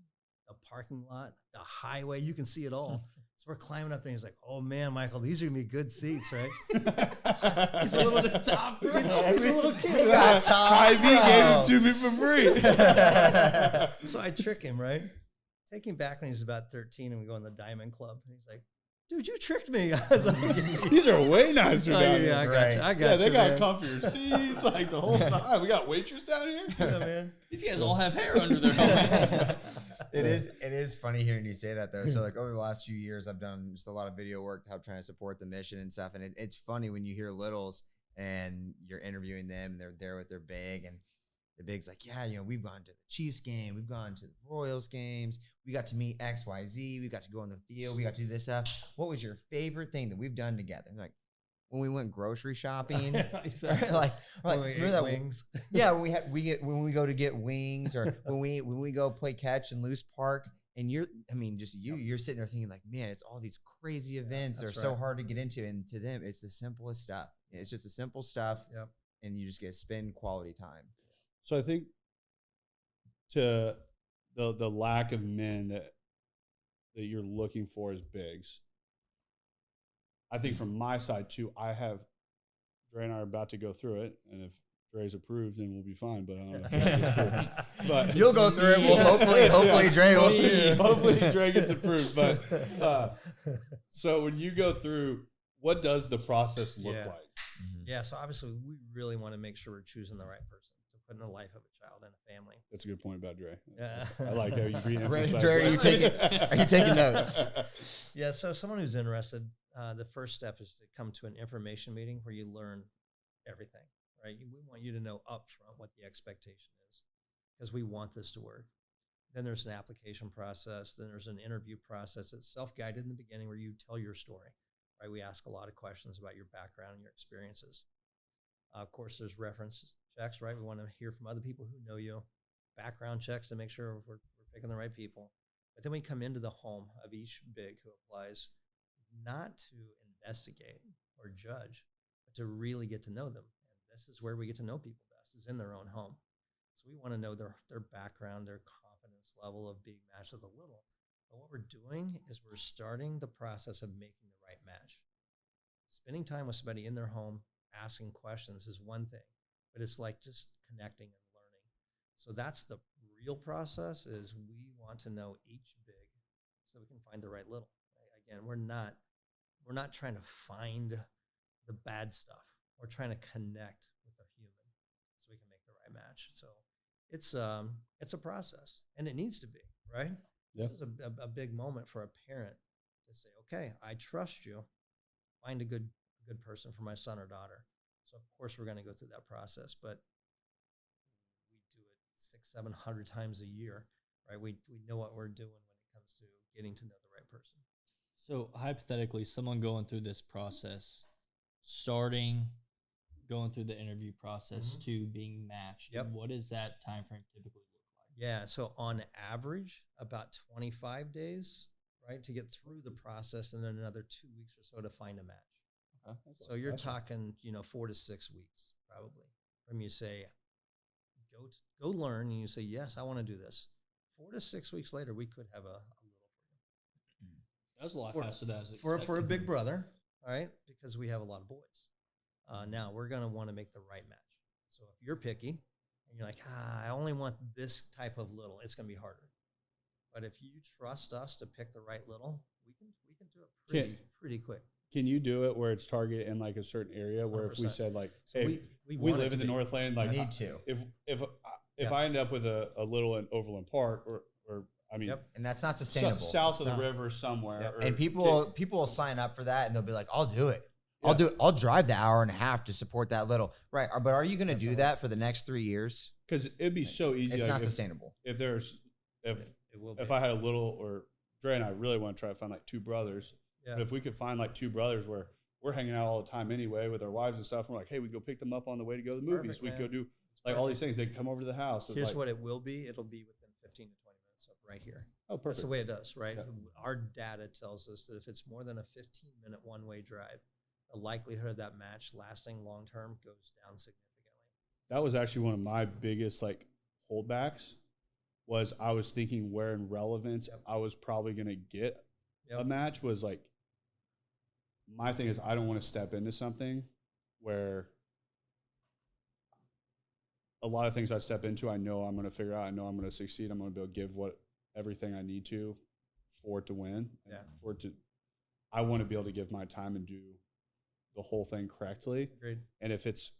the parking lot, the highway. You can see it all. So we're climbing up there. And he's like, oh, man, Michael, these are going to be good seats, right? So he's a little top. He's a little kid. You got top. Ivy gave it to me for free. So I trick him, right? Take him back when he's about 13, and we go in the Diamond Club. And he's like, dude, you tricked me. I was like, these are way nicer down here. Yeah, I got you. I got you. They got man. comfier seats, like the whole time. We got waitress down here. Yeah, man. These guys all have hair under their helmet. It is funny hearing you say that though. So like over the last few years, I've done just a lot of video work to help trying to support the mission and stuff. And it's funny when you hear littles and you're interviewing them and they're there with their big, and the big's like, yeah, we've gone to the Chiefs game, we've gone to the Royals games, we got to meet XYZ, we got to go on the field, we got to do this stuff. What was your favorite thing that we've done together? And like, when we went grocery shopping, Exactly. like When we ate wings. Yeah, when we go to get wings, or when we go play catch in Loose Park, and you're sitting there thinking like, man, it's all these crazy events. They're so hard to get into, and to them, it's the simplest stuff. It's just the simple stuff, and you just get to spend quality time. So I think to the lack of men that you're looking for as bigs, I think from my side too, Dre and I are about to go through it, and if Dre's approved, then we'll be fine. But I don't know if but you'll go through it. Well, hopefully Dre will too. Hopefully Dre gets approved. But so when you go through, what does the process look like? Yeah, so obviously we really want to make sure we're choosing the right person to put in the life of a child and a family. That's a good point about Dre. Yeah. I like how you re-emphasize Dre, that. are you taking notes? Yeah, so someone who's interested, the first step is to come to an information meeting where you learn everything, right? We want you to know upfront what the expectation is, because we want this to work. Then there's an application process. Then there's an interview process. It's self-guided in the beginning where you tell your story, right? We ask a lot of questions about your background and your experiences. Of course, there's reference checks, right? We want to hear from other people who know you, background checks to make sure we're picking the right people. But then we come into the home of each big who applies, not to investigate or judge, but to really get to know them. And this is where we get to know people best, is in their own home. So we want to know their background, their confidence level of being matched with a little. But what we're doing is we're starting the process of making the right match. Spending time with somebody in their home, asking questions is one thing, but it's like just connecting and learning. So that's the real process, is we want to know each big so we can find the right little. Right? Again, we're not trying to find the bad stuff. We're trying to connect with the human so we can make the right match. So it's a process, and it needs to be, right? Yeah. This is a big moment for a parent to say, okay, I trust you. Find a good good person for my son or daughter. So of course we're going to go through that process, but we do it 600-700 times a year, right? We know what we're doing when it comes to getting to know the right person. So hypothetically, someone going through this process, starting, going through the interview process to being matched, Yep. what does that time frame typically look like? Yeah, so on average, about 25 days, right, to get through the process, and then another 2 weeks or so to find a match. Okay. So you're talking, 4 to 6 weeks probably from you say, go learn, and you say, yes, I want to do this. 4 to 6 weeks later, we could have a little for you. That's a lot For- faster than I was For expecting. a big brother, all right, because we have a lot of boys. Now we're going to want to make the right match. So if you're picky and you're like, I only want this type of little, it's going to be harder. But if you trust us to pick the right little, we can do it pretty quick. Can you do it where it's targeted in like a certain area where if we 100%. said like, So hey, we want it live to in the be- Northland, like Need to. if Yeah. I end up with a little in Overland Park or I mean, Yep. And that's not sustainable. south of It's the not. river somewhere. Yep. or- And people will sign up for that and they'll be like, I'll do it. I'll Yeah. do it. I'll drive the hour and a half to support that little. Right. But are you going to That's do all that for the next 3 years? because it'd be so easy. It's like, not if, sustainable. if there's if It will be. if I had a little or Dre and I really want to try to find like two brothers. Yeah. But if we could find like two brothers where we're hanging out all the time anyway with our wives and stuff, and we're like, hey, we go pick them up on the way to go to the movies. Perfect, We man. go do It's like all these perfect. things. They can come over to the house. and, Here's like, what it will be. It'll be within 15 to 20 minutes of right here. oh, That's perfect. the way it does, right? Yeah. Our data tells us that if it's more than a 15-minute one-way drive, the likelihood of that match lasting long-term goes down significantly. That was actually one of my biggest like holdbacks. Was I was thinking where in relevance Yep. I was probably gonna get Yep. a match was like my thing is I don't want to step into something where a lot of things I step into I know I'm gonna figure out, I know I'm gonna succeed, I'm gonna be able to give everything I need to for it to win. And Yeah. for it to I want to be able to give my time and do the whole thing correctly. Agreed. And if it's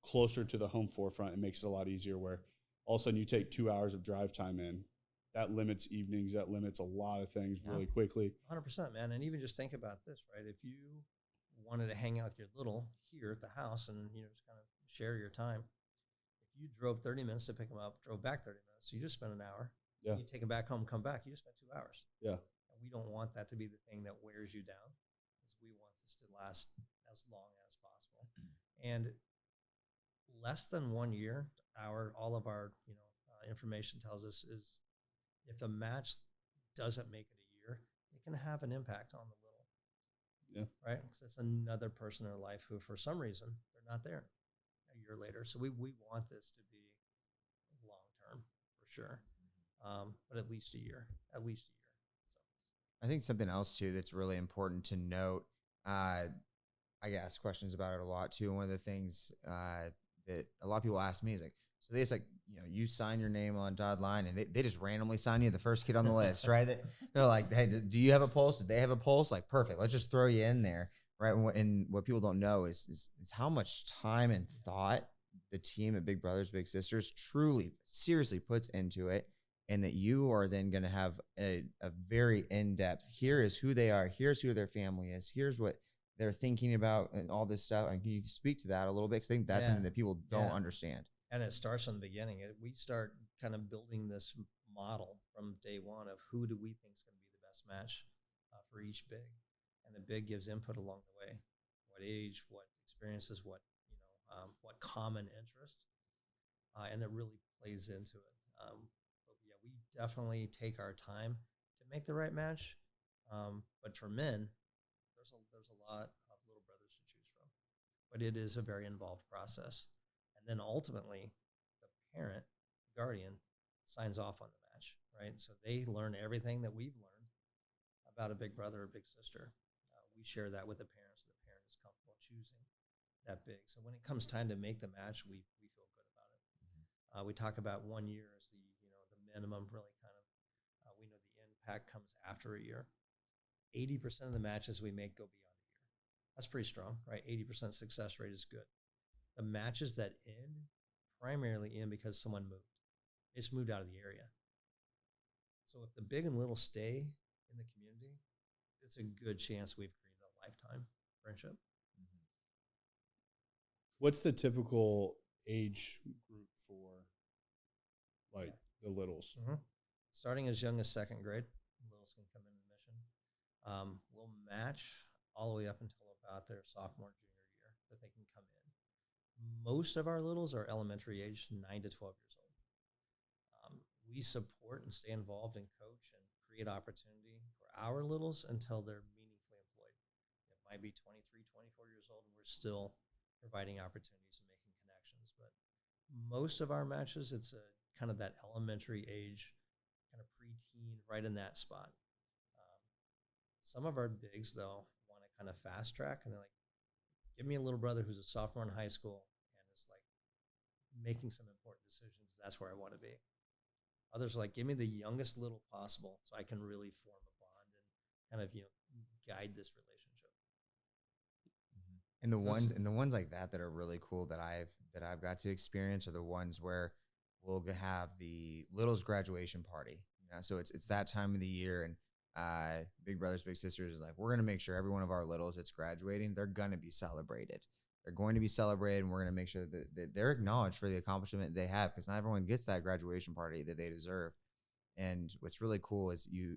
closer to the home forefront, it makes it a lot easier where all of a sudden you take 2 hours of drive time in. That limits evenings. That limits a lot of things really quickly. 100%, man. And even just think about this, right? If you wanted to hang out with your little here at the house and, just kind of share your time, if you drove 30 minutes to pick them up, drove back 30 minutes, so you just spent an hour. Yeah. You take them back home, come back, you just spent 2 hours. Yeah. And we don't want that to be the thing that wears you down. Because we want this to last as long as possible. And less than 1 year, all of our information tells us is if a match doesn't make it a year, it can have an impact on the little. Yeah. Right? Because it's another person in their life who, for some reason, they're not there a year later. So we want this to be long term for sure, but at least a year. I think something else too that's really important to note. I get asked questions about it a lot too. And one of the things that a lot of people ask me is like, so they just like, you sign your name on dotted line and they just randomly sign you the first kid on the list, right? They're like, hey, do you have a pulse? Did they have a pulse? Like, perfect. Let's just throw you in there, right? And what people don't know is how much time and thought the team at Big Brothers Big Sisters truly, seriously puts into it. And that you are then going to have a very in-depth, here is who they are, here's who their family is, here's what they're thinking about and all this stuff. And can you speak to that a little bit? Because I think that's something that people don't understand. And it starts from the beginning. We start kind of building this model from day one of who do we think is going to be the best match for each big. And the big gives input along the way. What age, what experiences, what common interest. And it really plays into it. We definitely take our time to make the right match. But for men, there's a lot of little brothers to choose from. But it is a very involved process. And then ultimately, the parent, guardian, signs off on the match, right? So they learn everything that we've learned about a big brother or big sister. We share that with the parents. The parent is comfortable choosing that big. So when it comes time to make the match, we feel good about it. We talk about 1 year as the minimum, really kind of, we know the impact comes after a year. 80% of the matches we make go beyond a year. That's pretty strong, right? 80% success rate is good. The matches that end primarily end because someone moved. They just moved out of the area. So if the big and little stay in the community, it's a good chance we've created a lifetime friendship. What's the typical age group for like the littles? Starting as young as second grade, littles can come in and mission. We'll match all the way up until about their sophomore, junior year that they can come in. Most of our littles are elementary age, 9 to 12 years old. We support and stay involved and coach and create opportunity for our littles until they're meaningfully employed. It might be 23, 24 years old, and we're still providing opportunities and making connections. But most of our matches, it's a kind of that elementary age, kind of preteen, right in that spot. Some of our bigs, though, want to kind of fast track, and they're like, give me a little brother who's a sophomore in high school and is like making some important decisions. That's where I want to be. Others are like, give me the youngest little possible so I can really form a bond and kind of, guide this relationship. And the ones like that are really cool that I've got to experience are the ones where we'll have the littles graduation party. So it's that time of the year, and Big Brothers Big Sisters is like, we're gonna make sure every one of our littles that's graduating, they're gonna be celebrated. They're going to be celebrated, and we're gonna make sure that they're acknowledged for the accomplishment they have, because not everyone gets that graduation party that they deserve. And what's really cool is you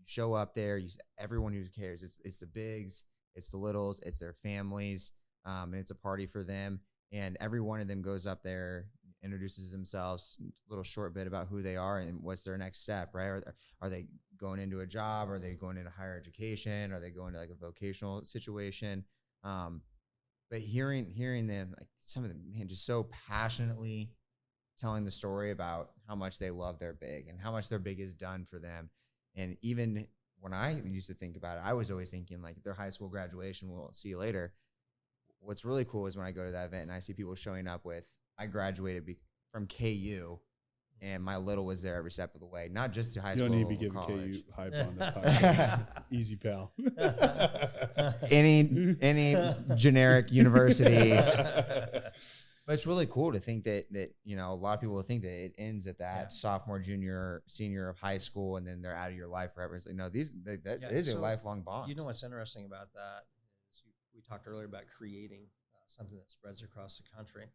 show up there, everyone who cares. It's the bigs, it's the littles, it's their families, and it's a party for them. And every one of them goes up there, introduces themselves, a little short bit about who they are and what's their next step, right? Are they going into a job? Are they going into higher education? Are they going to like a vocational situation? But hearing them, like some of them, man, just so passionately telling the story about how much they love their big and how much their big has done for them. And even when I used to think about it, I was always thinking like their high school graduation, we'll see you later. What's really cool is when I go to that event and I see people showing up with, I graduated from KU, and my little was there every step of the way, not just to high school. You don't need to be giving college. KU hype on the podcast. Easy, pal. any generic university. But it's really cool to think that a lot of people think that it ends at that sophomore, junior, senior of high school, and then they're out of your life forever. It's like, no, these are lifelong bonds. You know what's interesting about that is we talked earlier about creating something that spreads across the country.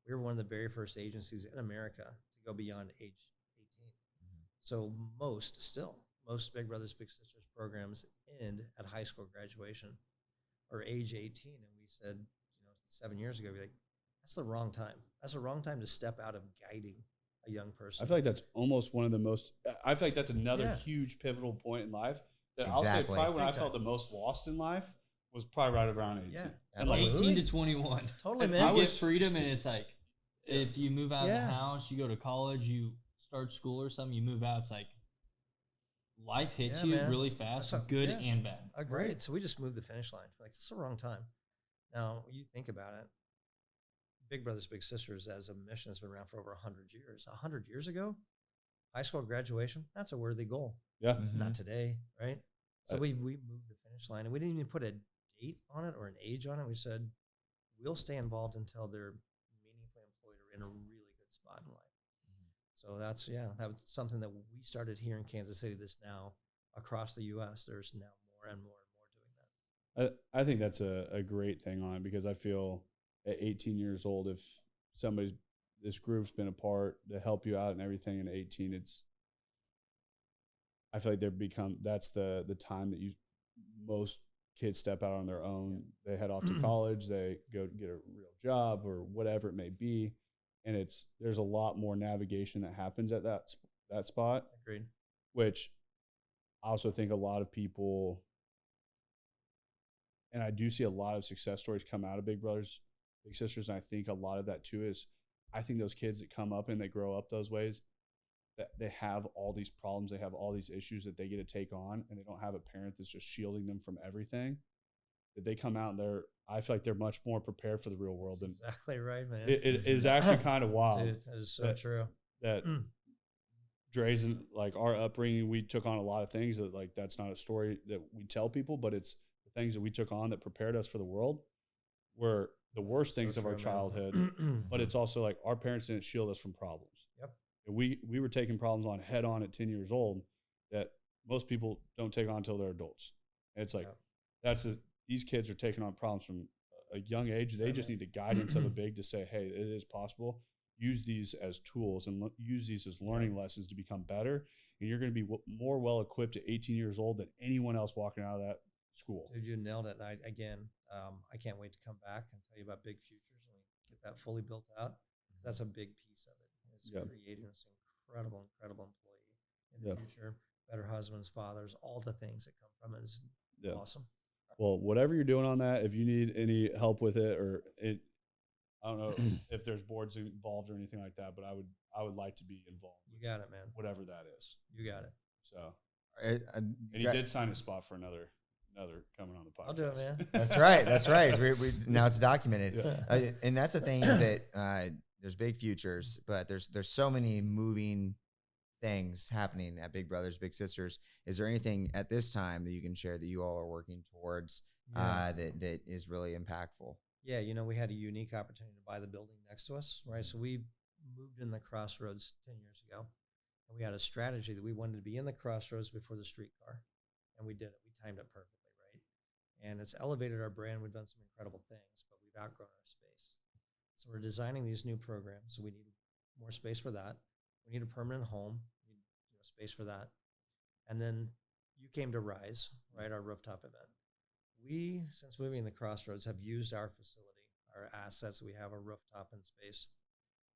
We were one of the very first agencies in America to go beyond age 18. So most Big Brothers Big Sisters programs end at high school graduation or age 18. And we said, 7 years ago, we're like, that's the wrong time. That's the wrong time to step out of guiding a young person. I feel like that's almost one of the most, I feel like that's another huge pivotal point in life. That I'll say probably when I felt the most lost in life was probably right around 18. Yeah, and like 18 to 21. Totally, man. You get freedom, and it's like, if you move out of the house, you go to college, you start school or something, you move out, it's like life hits you really fast, good and bad. Agreed. So we just moved the finish line. Like, it's the wrong time. Now, you think about it. Big Brothers Big Sisters as a mission has been around for over 100 years. 100 years ago, high school graduation, that's a worthy goal. Yeah. Mm-hmm. Not today, right? So we moved the finish line, and we didn't even put a date on it or an age on it. We said, we'll stay involved until they're meaningfully employed or in a really good spot in life. So that was something that we started here in Kansas City. This now across the U.S., there's now more and more and more doing that. I think that's a great thing on it, because I feel at 18 years old, if this group's been a part to help you out and everything, and 18, I feel like that's the time that most kids step out on their own. They head off to college, they go get a real job or whatever it may be. And there's a lot more navigation that happens at that spot. Agreed. Which I also think a lot of people, and I do see a lot of success stories come out of Big Brothers Big Sisters, and I think a lot of that too is, I think those kids that come up and they grow up those ways, that they have all these problems, they have all these issues that they get to take on, and they don't have a parent that's just shielding them from everything. That they come out and I feel like they're much more prepared for the real world. That's exactly right, man. It is actually kind of wild. Dude, that is so true. That Dre's and like our upbringing, we took on a lot of things that like that's not a story that we tell people, but it's the things that we took on that prepared us for the world were the worst things of our childhood. But it's also like our parents didn't shield us from problems. Yep. And we were taking problems on head on at 10 years old that most people don't take on until they're adults. And it's like these kids are taking on problems from a young age, they just need the guidance of a big to say, hey, it is possible. Use these as tools and use these as learning lessons to become better. And you're going to be more well equipped at 18 years old than anyone else walking out of that school. Dude, you nailed it. And I can't wait to come back and tell you about Big Futures and we get that fully built out, because that's a big piece of it. It's creating this incredible employee in the future, better husbands, fathers, all the things that come from it is awesome. Well, whatever you're doing on that, if you need any help with it, or I don't know if there's boards involved or anything like that, but I would like to be involved. You got it, man. Whatever that is. You got it. So, and he did sign a spot for another coming on the podcast. I'll do it, man. That's right. That's right. We now it's documented, and that's the thing is that there's Big Futures, but there's so many moving things happening at Big Brothers Big Sisters. Is there anything at this time that you can share that you all are working towards that is really impactful? Yeah, we had a unique opportunity to buy the building next to us, right? So we moved in the Crossroads 10 years ago, and we had a strategy that we wanted to be in the Crossroads before the streetcar, and we did it. We timed it perfectly, right? And it's elevated our brand. We've done some incredible things, but we've outgrown our space. So we're designing these new programs, so we need more space for that. We need a permanent home. We need space for that. And then you came to Rise, right, our rooftop event. We, since moving in the Crossroads, have used our facility, our assets. We have a rooftop and space.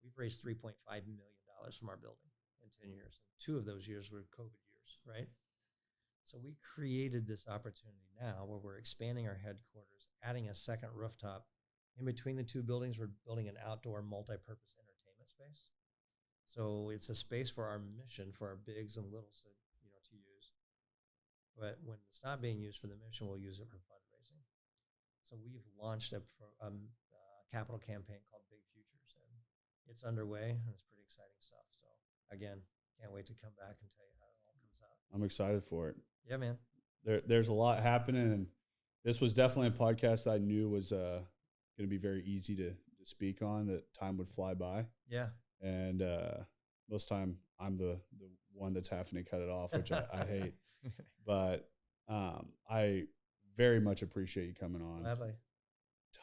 We've raised $3.5 million from our building in 10 years. And 2 of those years were COVID years, right? So we created this opportunity now where we're expanding our headquarters, adding a second rooftop. In between the 2 buildings, we're building an outdoor multi-purpose entertainment space. So it's a space for our mission, for our bigs and littles to use. But when it's not being used for the mission, we'll use it for fundraising. So we've launched a capital campaign called Big Futures, and it's underway, and it's pretty exciting stuff. So again, can't wait to come back and tell you how it all comes out. I'm excited for it. Yeah, man. There's a lot happening, and this was definitely a podcast that I knew was going to be very easy to speak on, that time would fly by. Yeah. And most time I'm the one that's having to cut it off, which I hate. But I very much appreciate you coming on. Gladly.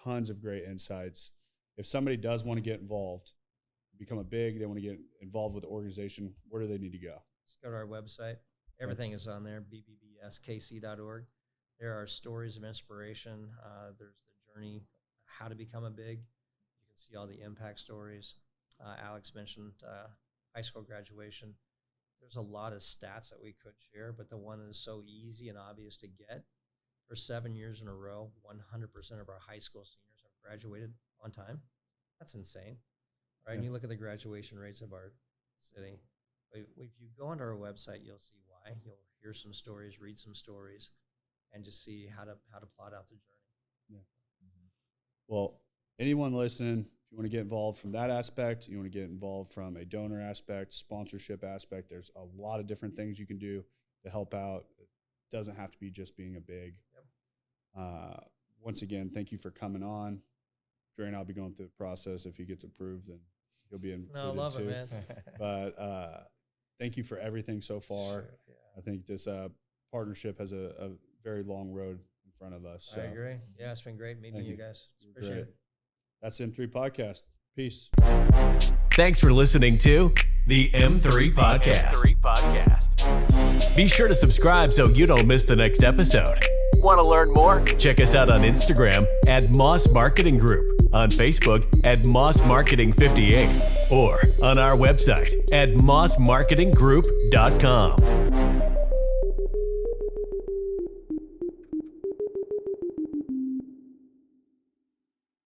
Tons of great insights. If somebody does want to get involved, become a big, they want to get involved with the organization, where do they need to go? Just go to our website. Everything is on there, BBBSKC.org. There are stories of inspiration. There's the journey, how to become a big. You can see all the impact stories. Alex mentioned high school graduation. There's a lot of stats that we could share, but the one that is so easy and obvious to get, for 7 years in a row, 100% of our high school seniors have graduated on time. That's insane, right? Yeah. And you look at the graduation rates of our city. If you go onto our website, you'll see why. You'll hear some stories, read some stories, and just see how to plot out the journey. Yeah. Mm-hmm. Well, anyone listening, if you want to get involved from that aspect, you want to get involved from a donor aspect, sponsorship aspect, there's a lot of different things you can do to help out. It doesn't have to be just being a big. Yep. Once again, thank you for coming on. Dre and I'll be going through the process. If he gets approved, then he'll be included. No, I love too. it, man. But thank you for everything so far. Sure, yeah. I think this partnership has a very long road in front of us. So. I agree. Yeah, it's been great meeting you guys. Appreciate it. That's M3 Podcast. Peace. Thanks for listening to the M3 Podcast. M3 Podcast. Be sure to subscribe so you don't miss the next episode. Want to learn more? Check us out on Instagram at Moss Marketing Group, on Facebook at Moss Marketing 58, or on our website at mossmarketinggroup.com.